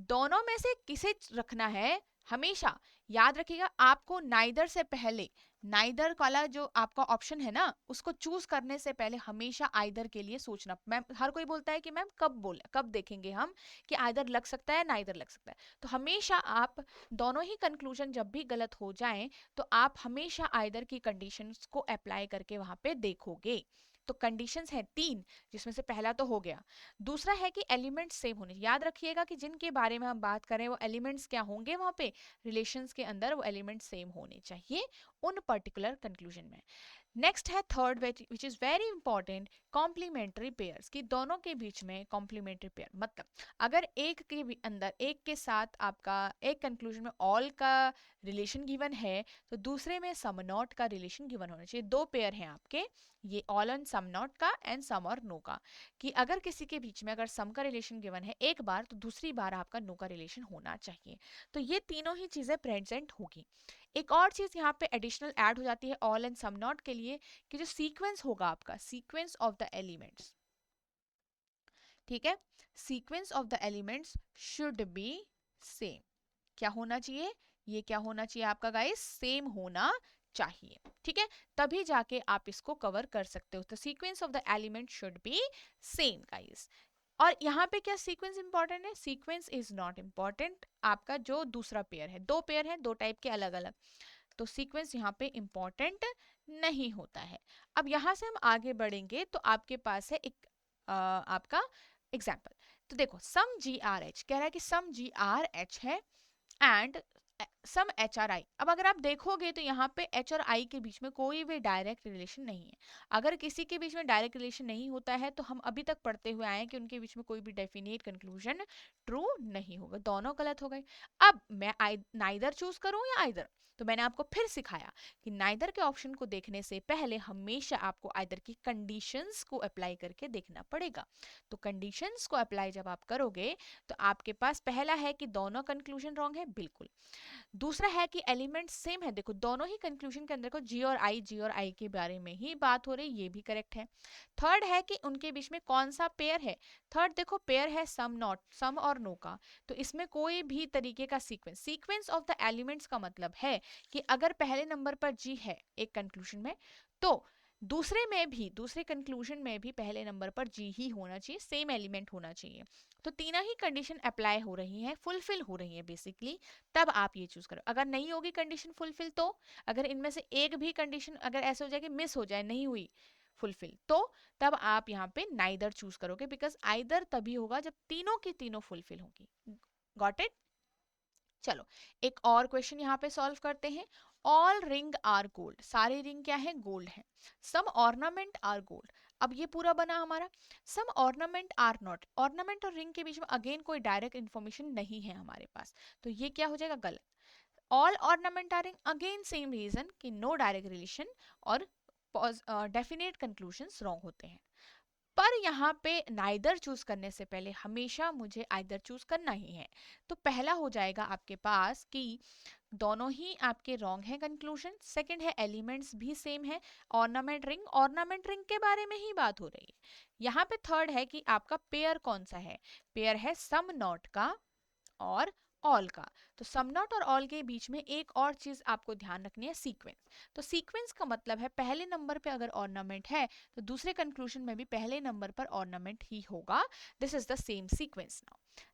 दोनों में से किसे रखना है, हमेशा याद रखिएगा आपको नाइदर से पहले, नाइदर वाला जो आपका ऑप्शन है ना, उसको चूज करने से पहले हमेशा आइदर के लिए सोचना। मैम, हर कोई बोलता है कि मैम कब देखेंगे हम कि आइदर लग सकता है नाइदर लग सकता है, तो हमेशा आप दोनों ही कंक्लूजन जब भी गलत हो जाएं, तो आप हमेशा आइदर की कंडीशंस को अप्लाई करके वहां पे देखोगे। तो कंडीशंस हैं तीन, जिसमें से पहला तो हो गया। दूसरा है कि एलिमेंट्स सेम होने, याद रखिएगा कि जिनके बारे में हम बात करें वो एलिमेंट्स क्या होंगे, वहां पे रिलेशंस के अंदर वो एलिमेंट्स सेम होने चाहिए उन पर्टिकुलर कंक्लूजन में। नेक्स्ट है third, which is very important, complementary pairs, की दोनों के बीच में कॉम्प्लीमेंट्री पेयर, मतलब अगर एक के अंदर, एक के साथ आपका एक कंक्लूजन में ऑल का रिलेशन गिवन है, तो दूसरे में सम नॉट का रिलेशन गिवन होना चाहिए। दो पेयर हैं आपके, ये ऑल एंड सम नॉट का एंड सम और नो का, कि अगर किसी के बीच में अगर सम का रिलेशन गिवन है एक बार, तो दूसरी बार आपका नो का रिलेशन होना चाहिए। तो ये तीनों ही चीजें प्रेजेंट होगी। एक और चीज यहाँ पे एडिशनल ऐड हो जाती है ऑल एंड सम नॉट के लिए, कि जो सीक्वेंस होगा आपका, सीक्वेंस ऑफ द एलिमेंट्स, ठीक है, sequence of the elements should be same. क्या होना चाहिए, ये क्या होना चाहिए आपका गाइस, सेम होना चाहिए, ठीक है, तभी जाके आप इसको कवर कर सकते हो। तो sequence of the element should be same guys. और यहाँ पे क्या सीक्वेंस इंपॉर्टेंट है, सीक्वेंस इज नॉट इंपॉर्टेंट, आपका जो दूसरा पेयर है, दो पेयर है दो टाइप के अलग अलग, तो सीक्वेंस यहाँ पे इंपॉर्टेंट नहीं होता है। अब यहाँ से हम आगे बढ़ेंगे तो आपके पास है एक आपका एग्जाम्पल। तो देखो, सम जी आर एच कह रहा है कि सम जी आर एच है and some H are I. अब अगर आप देखोगे तो यहाँ पे एच और आई के बीच में कोई भी डायरेक्ट रिलेशन नहीं है। अगर किसी के बीच में डायरेक्ट रिलेशन नहीं होता है, तो हम अभी तक पढ़ते हुए आए हैं कि उनके बीच में कोई भी डेफिनेट कंक्लूजन ट्रू नहीं होगा, दोनों गलत हो गए। अब मैं नाइदर चूज करूं या आइदर, तो मैंने आपको फिर सिखाया कि नाइदर के ऑप्शन को देखने से पहले हमेशा आपको आइदर की कंडीशंस को अप्लाई करके देखना पड़ेगा। तो कंडीशंस को अप्लाई जब आप करोगे, तो आपके पास पहला है कि दोनों कंक्लूजन रॉन्ग है, बिल्कुल। दूसरा है कि एलिमेंट सेम है, देखो दोनों ही कंक्लूजन के अंदर को जी और आई के बारे में ही बात हो रही, ये भी करेक्ट है। थर्ड है कि उनके बीच में कौन सा पेयर है, थर्ड देखो पेयर है सम नॉट, सम और नो का, तो इसमें कोई भी तरीके का सीक्वेंस ऑफ द एलिमेंट्स का मतलब है कि अगर पहले नंबर पर जी है एक कंक्लूजन में, तो दूसरे में भी, दूसरे कंक्लूजन में भी पहले नंबर पर जी ही होना चाहिए, सेम एलिमेंट होना चाहिए। तो तीनों ही कंडीशन अप्लाई हो रही हैं, फुलफिल हो रही है बेसिकली, तब आप ये चूज करो। अगर नहीं होगी कंडीशन फुलफिल, तो अगर इनमें से एक भी कंडीशन अगर ऐसे हो जाए कि मिस हो जाए, नहीं हुई फुलफिल, तो तब आप यहाँ पे नाइदर चूज करोगे, बिकॉज आइदर तभी होगा जब तीनों की तीनों फुलफिल होगी। Got it? चलो एक और क्वेश्चन यहाँ पे सॉल्व करते हैं। ऑल रिंग आर गोल्ड, सारे रिंग क्या है, गोल्ड है। सम ऑर्नामेंट आर गोल्ड, अब ये पूरा बना हमारा। सम ऑर्नामेंट आर नॉट, ऑर्नामेंट और रिंग के बीच में अगेन कोई डायरेक्ट इन्फॉर्मेशन नहीं है हमारे पास, तो ये क्या हो जाएगा, गलत। All ornament are ring, again same reason कि नो डायरेक्ट रिलेशन, और डेफिनेट कंक्लूजन्स रॉन्ग होते हैं। पर यहाँ पे नाइदर चूज करने से पहले हमेशा मुझे आइदर चूज करना ही है। तो पहला हो जाएगा आपके पास कि दोनों ही आपके रॉन्ग है कंक्लूजन। सेकंड है एलिमेंट्स भी सेम है। ऑर्नामेंट रिंग के बारे में ही बात हो रही है। यहाँ पे थर्ड है कि आपका पेयर कौन सा है, पेयर है सम नॉट का और ऑल का। तो सम नॉट और ऑल के बीच में एक और चीज आपको ध्यान रखनी है, सीक्वेंस। तो सीक्वेंस का मतलब है पहले नंबर पे अगर ऑर्नामेंट है तो दूसरे कंक्लूजन में भी पहले नंबर पर ऑर्नामेंट ही होगा। This is the same sequence.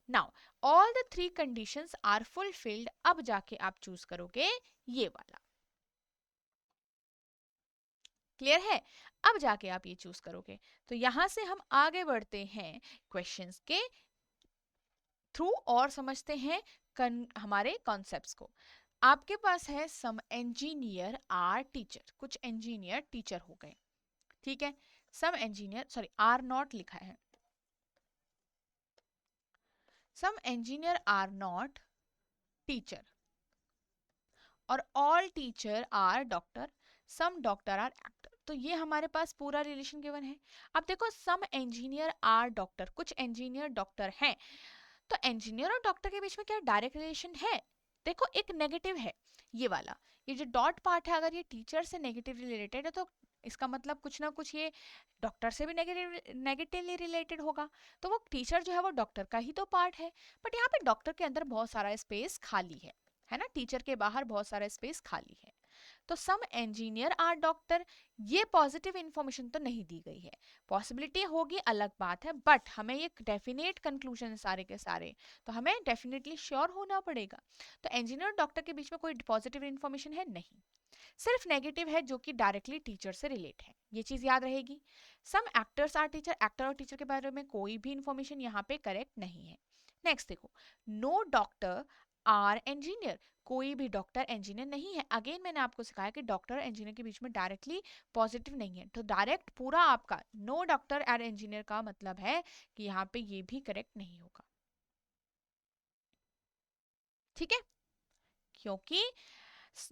Now all the three conditions are fulfilled, अब जाके आप चूज करोगे ये वाला। क्लियर है? अब जाके आप ये चूज करोगे। तो यहां से हम आगे बढ़ते हैं क्वेश्चंस के थ्रू और समझते हैं हमारे कॉन्सेप्ट्स को। आपके पास है सम इंजीनियर आर टीचर, कुछ इंजीनियर टीचर हो गए, ठीक है। Some engineer, sorry are not लिखा है, some engineer are not teacher, और all teacher are doctor, some doctor are actor. तो ये हमारे पास पूरा रिलेशन गिवन है। अब देखो सम इंजीनियर आर डॉक्टर, कुछ इंजीनियर डॉक्टर हैं, तो इंजीनियर और डॉक्टर के बीच में क्या डायरेक्ट रिलेशन है? देखो एक नेगेटिव है ये वाला, ये जो डॉट पार्ट है, अगर ये टीचर से नेगेटिवली रिलेटेड है तो इसका मतलब कुछ ना कुछ ये डॉक्टर से भी नेगेटिवली रिलेटेड होगा। तो वो टीचर जो है वो डॉक्टर का ही तो पार्ट है, बट यहाँ पे डॉक्टर के अंदर बहुत सारा स्पेस खाली है ना, टीचर के बाहर बहुत सारा स्पेस खाली है। तो सम इंजीनियर आर डॉक्टर, ये पॉजिटिव इंफॉर्मेशन तो नहीं दी गई है, पॉसिबिलिटी होगी अलग बात है, बट हमें ये डेफिनेट कंक्लूजन सारे के सारे, तो हमें डेफिनेटली श्योर होना पड़ेगा। तो इंजीनियर और डॉक्टर के बीच में कोई पॉजिटिव इंफॉर्मेशन है नहीं, सिर्फ नेगेटिव है जो कि डायरेक्टली टीचर से रिलेट है, ये चीज याद रहेगी। सम एक्टर्स आर टीचर, एक्टर और टीचर के बारे में कोई भी इंफॉर्मेशन यहाँ पे करेक्ट नहीं है। नेक्स्ट देखो, नो डॉक्टर आर इंजीनियर, कोई भी डॉक्टर इंजीनियर नहीं है। अगेन मैंने आपको सिखाया कि डॉक्टर और इंजीनियर के बीच में डायरेक्टली पॉजिटिव नहीं है, तो डायरेक्ट पूरा आपका नो डॉक्टर आर इंजीनियर का मतलब है कि यहाँ पे ये भी करेक्ट नहीं होगा, ठीक है। क्योंकि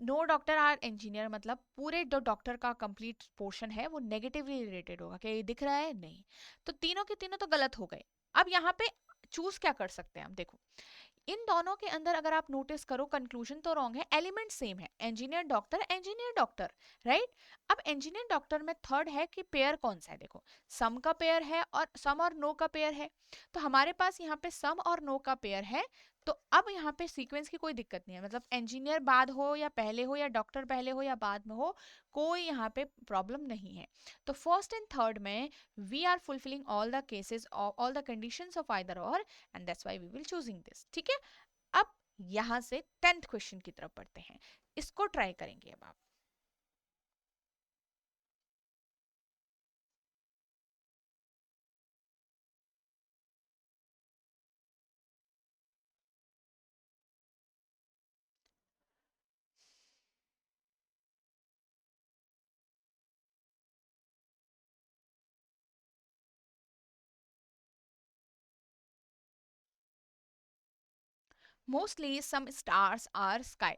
नो डॉक्टर आर इंजीनियर मतलब पूरे जो डॉक्टर का कंप्लीट पोर्शन है वो नेगेटिवली रिलेटेड होगा, क्या ये दिख रहा है? नहीं। तो तीनों के तीनों तो गलत हो गए। अब यहाँ पे चूज क्या कर सकते हैं हम, देखो इन दोनों के अंदर अगर आप नोटिस करो कंक्लूजन तो रॉन्ग है, एलिमेंट सेम है, इंजीनियर डॉक्टर, राइट। अब इंजीनियर डॉक्टर में थर्ड है कि पेयर कौन सा है, देखो सम का पेयर है और सम और नो का पेयर है। तो हमारे पास यहाँ पे सम और नो का पेयर है, तो अब यहाँ पे सीक्वेंस की कोई दिक्कत नहीं है, मतलब इंजीनियर बाद हो या पहले हो या डॉक्टर पहले हो या बाद में हो, कोई यहाँ पे प्रॉब्लम नहीं है। तो फर्स्ट एंड थर्ड में we are fulfilling all the cases all the conditions of either or, and that's why we will choosing this, ठीक है। अब यहां से 10th क्वेश्चन की तरफ बढ़ते हैं, इसको ट्राई करेंगे अब आप। Mostly some stars are sky,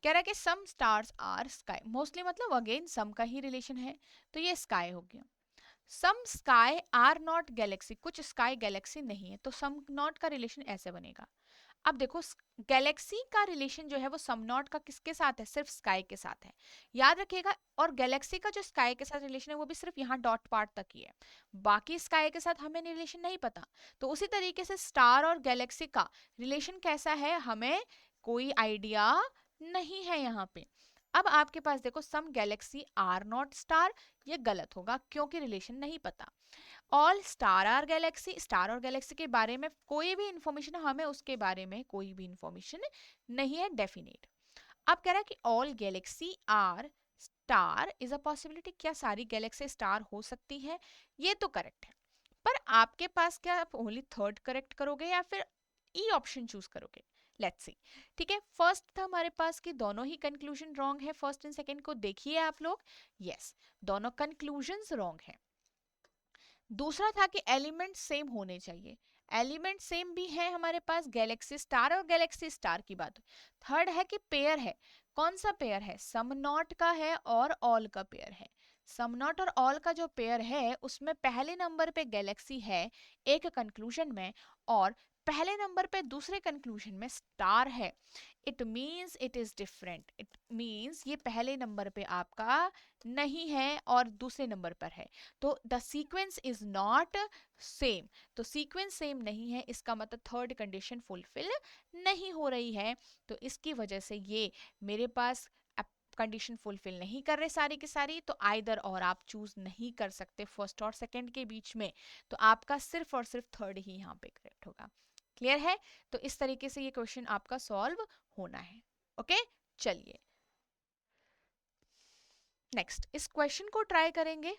कह रहा है कि some stars are sky, mostly मतलब अगेन सम का ही रिलेशन है, तो ये स्काई हो गया। Some sky are not galaxy, कुछ स्काई गैलेक्सी नहीं है, तो सम नॉट का रिलेशन ऐसे बनेगा। अब देखो गैलेक्सी का रिलेशन जो है वो सम नॉट का किसके साथ है, सिर्फ स्काई के साथ है, याद रखिएगा। और गैलेक्सी का जो स्काई के साथ रिलेशन है वो भी सिर्फ यहाँ डॉट पार्ट तक ही है, बाकी स्काई के साथ हमें रिलेशन नहीं पता। तो उसी तरीके से स्टार और गैलेक्सी का रिलेशन कैसा है हमें कोई आइडिया नहीं है यहाँ पे। अब आपके पास देखो some galaxy are not star, ये गलत होगा क्योंकि रिलेशन नहीं पता। All star are galaxy, star और गैलेक्सी के बारे में कोई भी इंफॉर्मेशन, हमें उसके बारे में कोई भी इंफॉर्मेशन नहीं है डेफिनेट। अब कह रहा है कि all galaxy are star is a possibility, क्या सारी गैलेक्सी स्टार हो सकती है, ये तो करेक्ट है। पर आपके पास क्या आप ओनली थर्ड करेक्ट करोगे या फिर ई ऑप्शन चूज करोगे, लेट्स सी। ठीक है, फर्स्ट था हमारे पास कि दोनों ही कंक्लूजन रॉन्ग है, फर्स्ट एंड सेकंड को देखिए आप लोग, यस दोनों कंक्लूजन्स रॉन्ग है। दूसरा था कि एलिमेंट सेम होने चाहिए, एलिमेंट सेम भी है हमारे पास गैलेक्सी स्टार और गैलेक्सी स्टार की बात। थर्ड है कि पेयर है, कौन सा पेयर है, सम नॉट का है और ऑल का पेयर है। सम नॉट और ऑल का जो पेयर है उसमें पहले नंबर पे गैलेक्सी है एक कंक्लूजन में, और पहले नंबर पे दूसरे कंक्लूजन में स्टार है। It means it is different, it means ये पहले नंबर पे आपका नहीं है और दूसरे नंबर पर है, तो the sequence is not same. तो सीक्वेंस सेम नहीं है, इसका मतलब थर्ड कंडीशन फुलफिल नहीं हो रही है। तो इसकी वजह से ये मेरे पास कंडीशन फुलफिल नहीं कर रहे सारी की सारी, तो आइदर और आप चूज नहीं कर सकते फर्स्ट और सेकंड के बीच में, तो आपका सिर्फ और सिर्फ थर्ड ही यहाँ पे करेक्ट होगा। क्लियर है, तो इस तरीके से ये क्वेश्चन आपका सॉल्व होना है। ओके चलिए नेक्स्ट इस क्वेश्चन को ट्राई करेंगे।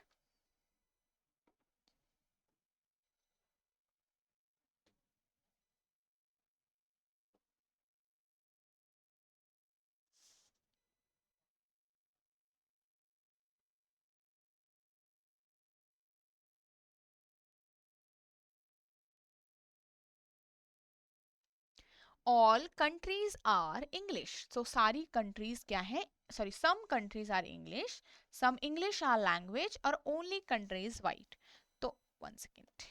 ऑल कंट्रीज आर इंग्लिश, तो सारी कंट्रीज क्या है, sorry some countries are English, some English are language और ओनली कंट्रीज वाइट। तो वन सेकेंड,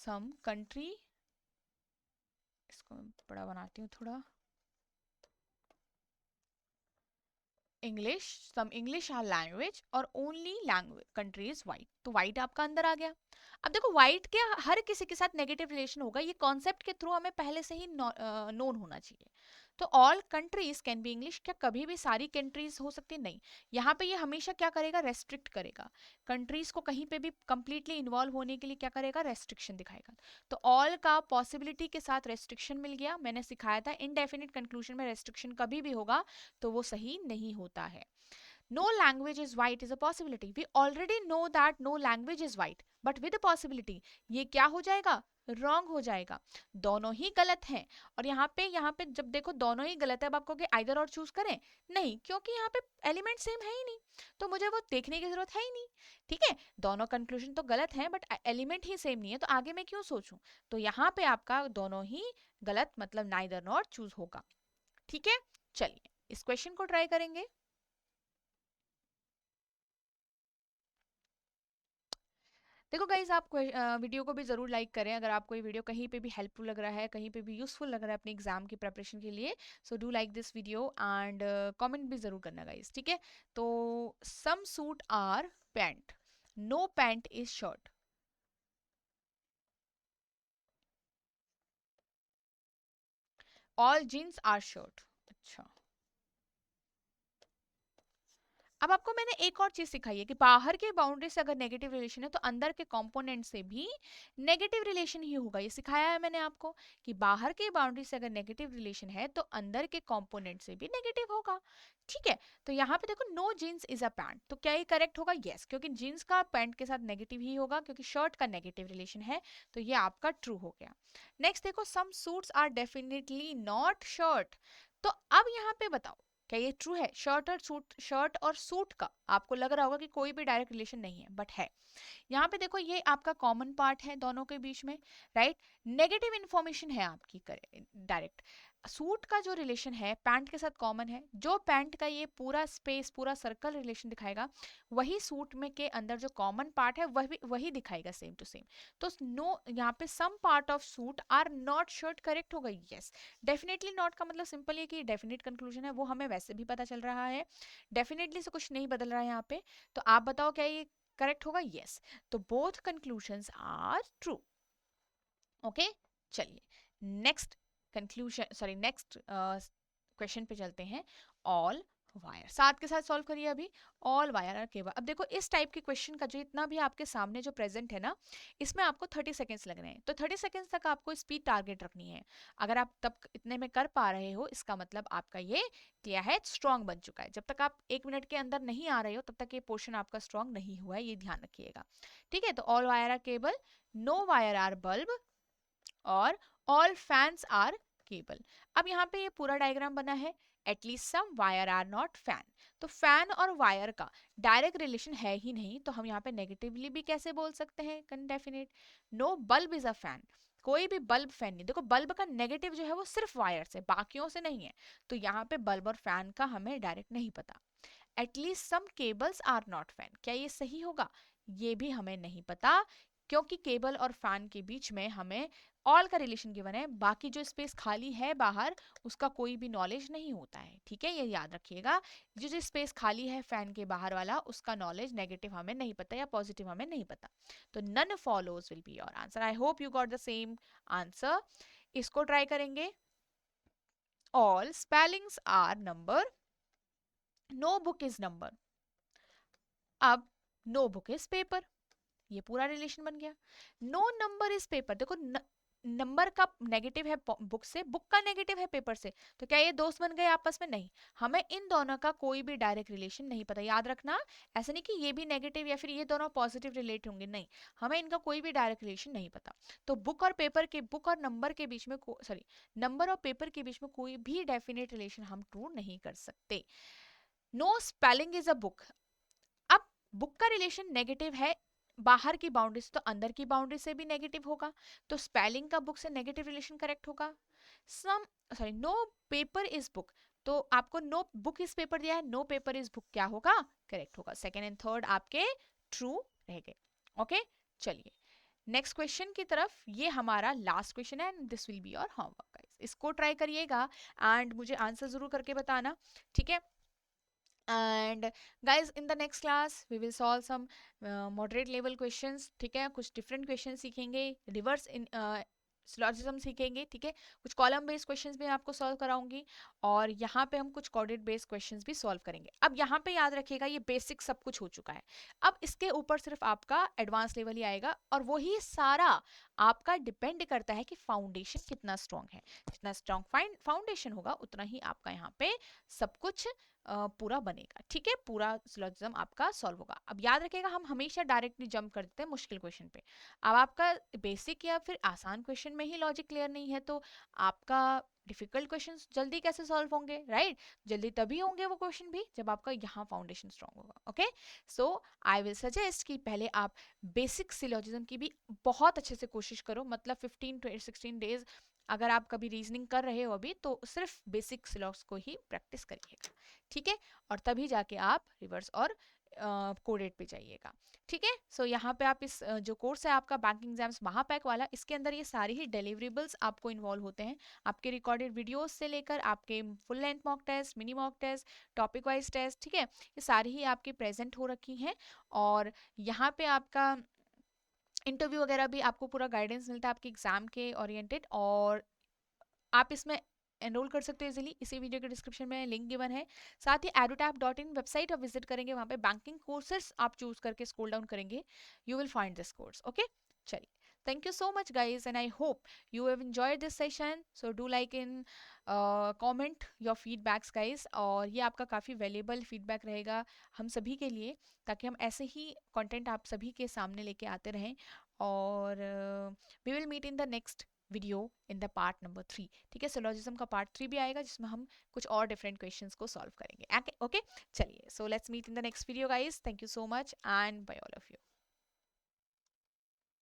सम कंट्री, इसको मैं बड़ा बनाती हूँ थोड़ा, English, some English are language और ओनली लैंग्वेज कंट्रीज वाइट, तो वाइट आपका अंदर आ गया। अब देखो वाइट के हर किसी के साथ नेगेटिव रिलेशन होगा, ये कॉन्सेप्ट के थ्रू हमें पहले से ही नोन होना चाहिए। तो all countries can be English, क्या कभी भी सारी कंट्रीज हो सकती है, नहीं। यहाँ पे ये हमेशा क्या करेगा, रेस्ट्रिक्ट करेगा कंट्रीज को, कहीं पे भी कंप्लीटली इन्वॉल्व होने के लिए क्या करेगा, रेस्ट्रिक्शन दिखाएगा। तो ऑल का पॉसिबिलिटी के साथ रेस्ट्रिक्शन मिल गया, मैंने सिखाया था इनडेफिनिट कंक्लूजन में रेस्ट्रिक्शन कभी भी होगा तो वो सही नहीं होता है। No language is white is a possibility. We already know that no language is white. But with a possibility, ये क्या हो जाएगा, रॉन्ग हो जाएगा, दोनों ही गलत हैं। और यहाँ पे जब देखो दोनों ही गलत है, अब आप कहोगे आइदर और चूज करें, नहीं, क्योंकि यहाँ पे एलिमेंट सेम है ही नहीं, तो मुझे वो देखने की जरूरत है ही नहीं। ठीक है, दोनों कंक्लूजन तो गलत हैं बट एलिमेंट ही सेम नहीं है, तो आगे मैं क्यों सोचूं। तो यहाँ पे आपका दोनों ही गलत, मतलब नाइदर नॉर चूज होगा। ठीक है, चलिए इस क्वेश्चन को ट्राई करेंगे। देखो गाइज आप वीडियो को भी ज़रूर लाइक करें अगर आपको ये वीडियो कहीं पे भी हेल्पफुल लग रहा है, कहीं पे भी यूजफुल लग रहा है अपने एग्जाम की प्रिपरेशन के लिए। So do like this video and comment भी ज़रूर करना गाइज, ठीक है। तो some suit are pant, no pant is shirt, all jeans are shirt. अच्छा, अब आपको मैंने एक और चीज सिखाई है कि बाहर के बाउंड्री से अगर नेगेटिव रिलेशन है तो अंदर के कंपोनेंट से भी नेगेटिव रिलेशन ही होगा, ये सिखाया है मैंने आपको कि बाहर के बाउंड्री से अगर नेगेटिव रिलेशन है तो अंदर के कंपोनेंट से भी नेगेटिव होगा। ठीक है, तो यहाँ पे देखो no jeans is a pant, तो क्या ये करेक्ट होगा, यस, क्योंकि जीन्स का पैंट के साथ नेगेटिव ही होगा क्योंकि शर्ट का नेगेटिव रिलेशन है, तो ये आपका ट्रू हो गया। नेक्स्ट देखो some suits are definitely not shirt, तो अब यहाँ पे बताओ क्या ये ट्रू है, शर्ट और सूट, शर्ट और सूट का आपको लग रहा होगा कि कोई भी डायरेक्ट रिलेशन नहीं है, बट है। यहाँ पे देखो ये आपका कॉमन पार्ट है दोनों के बीच में, राइट, नेगेटिव इंफॉर्मेशन है आपकी डायरेक्ट। सूट का जो रिलेशन है पैंट के साथ कॉमन है, जो पैंट का ये पूरा स्पेस पूरा सर्कल रिलेशन दिखाएगा वही सूट में के अंदर जो कॉमन पार्ट है वही वही दिखाएगा सेम टू सेम। तो नो यहाँ पे some part of suit are not shirt correct होगा। यस, डेफिनेटली नॉट का मतलब सिंपल है कि डेफिनेट कंक्लूजन है, वो हमें वैसे भी पता चल रहा है, डेफिनेटली से कुछ नहीं बदल रहा है यहाँ पे। तो आप बताओ क्या ये करेक्ट होगा? यस, तो both conclusions are true. Okay, चलिए next conclusion sorry next question पे चलते हैं। ऑल वायर साथ के साथ सॉल्व करिए अभी। All wire are cable. अब देखो इस टाइप के क्वेश्चन का जो इतना भी आपके सामने जो प्रेजेंट है ना, इसमें आपको 30 सेकेंड्स लग रहे हैं, तो 30 सेकेंड्स तक आपको स्पीड टारगेट रखनी है। अगर आप तब इतने में कर पा रहे हो इसका मतलब आपका ये क्या है, स्ट्रांग बन चुका है। जब तक आप 1 मिनट के अंदर नहीं आ रहे हो तब तक ये पोर्शन आपका स्ट्रांग नहीं हुआ है, ये ध्यान रखिएगा। ठीक है, तो all wire are cable, no wire are bulb, और ऑल फैंस आर केबल। अब यहाँ पे ये पूरा डायग्राम बना है, at least some wire are not fan. तो फैन और वायर का डायरेक्ट रिलेशन है ही नहीं, तो हम यहाँ पे नेगेटिवली भी कैसे बोल सकते हैं, कंडेफिनेट। No bulb is a fan, कोई भी बल्ब फैन नहीं। देखो बल्ब का नेगेटिव जो है वो सिर्फ वायर से, बाकियों से नहीं है, तो यहाँ पे बल्ब और फैन का हमें डायरेक्ट नहीं पता। At least some cables are not fan, क्या ये सही होगा? ये भी हमें नहीं पता, क्योंकि केबल और फैन के बीच में हमें ऑल का रिलेशन गिवन है, बाकी जो स्पेस खाली है बाहर उसका कोई भी नॉलेज नहीं होता है। ठीक है, ये याद रखिएगा, जो स्पेस खाली है फैन के बाहर वाला उसका नॉलेज नेगेटिव हमें नहीं पता या पॉजिटिव हमें नहीं पता। तो none follows will be your answer. I hope you got the same answer. इसको ट्राई करेंगे। All spellings are number, no book is number. अब नो बुक इज पेपर, ये पूरा रिलेशन बन गया। नो नंबर इज पेपर, देखो number का negative है बुक से, बुक का नेगेटिव है पेपर से, तो क्या ये दोस्त बन गए आपस में? नहीं, हमें इन दोनों का कोई भी डायरेक्ट रिलेशन नहीं पता, याद रखना। ऐसा नहीं कि ये भी नेगेटिव या फिर ये दोनों पॉजिटिव रिलेट होंगे, नहीं, हमें इनका कोई भी डायरेक्ट रिलेशन नहीं पता। तो बुक और पेपर के, बुक और नंबर के बीच में सॉरी नंबर और पेपर के बीच में कोई भी डेफिनेट रिलेशन हम ट्रू नहीं कर सकते। No spelling is a book. अब बुक का रिलेशन नेगेटिव है बाहर की बाउंड्री से, तो अंदर की बाउंड्री से भी नेगेटिव होगा, तो स्पेलिंग का बुक से नेगेटिव रिलेशन करेक्ट होगा। Some sorry no paper is book, तो आपको नो बुक इज पेपर दिया है, नो पेपर इज बुक क्या होगा, करेक्ट होगा। सेकेंड एंड थर्ड आपके ट्रू रह गए। ओके, चलिए नेक्स्ट क्वेश्चन की तरफ। ये हमारा लास्ट क्वेश्चन है and this will be your homework guys. इसको ट्राई करिएगा एंड मुझे आंसर जरूर करके बताना, ठीक है। and guys in the next class we will solve some moderate level questions, ठीक है, कुछ different questions सीखेंगे, रिवर्स इन सिलोजिज्म सीखेंगे, ठीक है, कुछ कॉलम बेस्ड क्वेश्चंस भी मैं आपको सॉल्व कराऊंगी, और यहाँ पे हम कुछ कोऑर्डिनेट बेस्ड क्वेश्चंस भी सॉल्व करेंगे। अब यहाँ पे याद रखिएगा ये बेसिक सब कुछ हो चुका है, अब इसके ऊपर सिर्फ आपका एडवांस लेवल ही आएगा, और वही सारा आपका डिपेंड करता है कि फाउंडेशन कितना स्ट्रॉन्ग है। जितना स्ट्रॉन्ग फाउंडेशन होगा उतना ही आपका यहाँ पे सब कुछ पूरा बनेगा, ठीक है, पूरा सिलोजिज्म आपका सॉल्व होगा। अब याद रखिएगा हम हमेशा डायरेक्टली जंप कर देते हैं मुश्किल क्वेश्चन पे। अब आपका बेसिक या फिर आसान क्वेश्चन में ही लॉजिक क्लियर नहीं है तो आपका डिफिकल्ट क्वेश्चन जल्दी कैसे सॉल्व होंगे, राइट? जल्दी तभी होंगे वो क्वेश्चन भी जब आपका यहाँ फाउंडेशन स्ट्रांग होगा। Okay, so I will suggest कि पहले आप बेसिक सिलोजिज्म की भी बहुत अच्छे से कोशिश करो, मतलब 15 to 16 डेज अगर आप कभी रीजनिंग कर रहे हो अभी तो सिर्फ बेसिक सिलॉक्स को ही प्रैक्टिस करिएगा, ठीक है, और तभी जाके आप रिवर्स और कोडेड पे जाइएगा, ठीक है। सो यहाँ पे आप इस जो कोर्स है आपका बैंकिंग एग्जाम्स महापैक वाला, इसके अंदर ये सारी ही डिलीवरेबल्स आपको इन्वॉल्व होते हैं, आपके रिकॉर्डेड वीडियोस से लेकर आपके full length mock test, mini mock test, topic wise test, ठीक है, ये सारी ही आपकी प्रेजेंट हो रखी हैं, और यहाँ पे आपका इंटरव्यू वगैरह भी आपको पूरा गाइडेंस मिलता है आपके एग्जाम के ओरिएंटेड, और आप इसमें एनरोल कर सकते हो इजीली, इसी वीडियो के डिस्क्रिप्शन में लिंक गिवन है। साथ ही edutap.in वेबसाइट आप विजिट करेंगे, वहाँ पे बैंकिंग कोर्सेस आप चूज करके स्क्रॉल डाउन करेंगे, you will find this course. Okay, चलिए, thank you so much guys and I hope you have enjoyed this session, so do like in comment your feedbacks guys, और ये आपका काफ़ी valuable feedback रहेगा हम सभी के लिए, ताकि हम ऐसे ही कंटेंट आप सभी के सामने लेके आते रहें, और we will meet in the next video in the part number 3, ठीक है, सिलोजिज्म का पार्ट 3 भी आएगा जिसमें हम कुछ और डिफरेंट क्वेश्चंस को सॉल्व करेंगे। ओके, चलिए, so let's meet in the next video guys, thank you so much and bye all of you.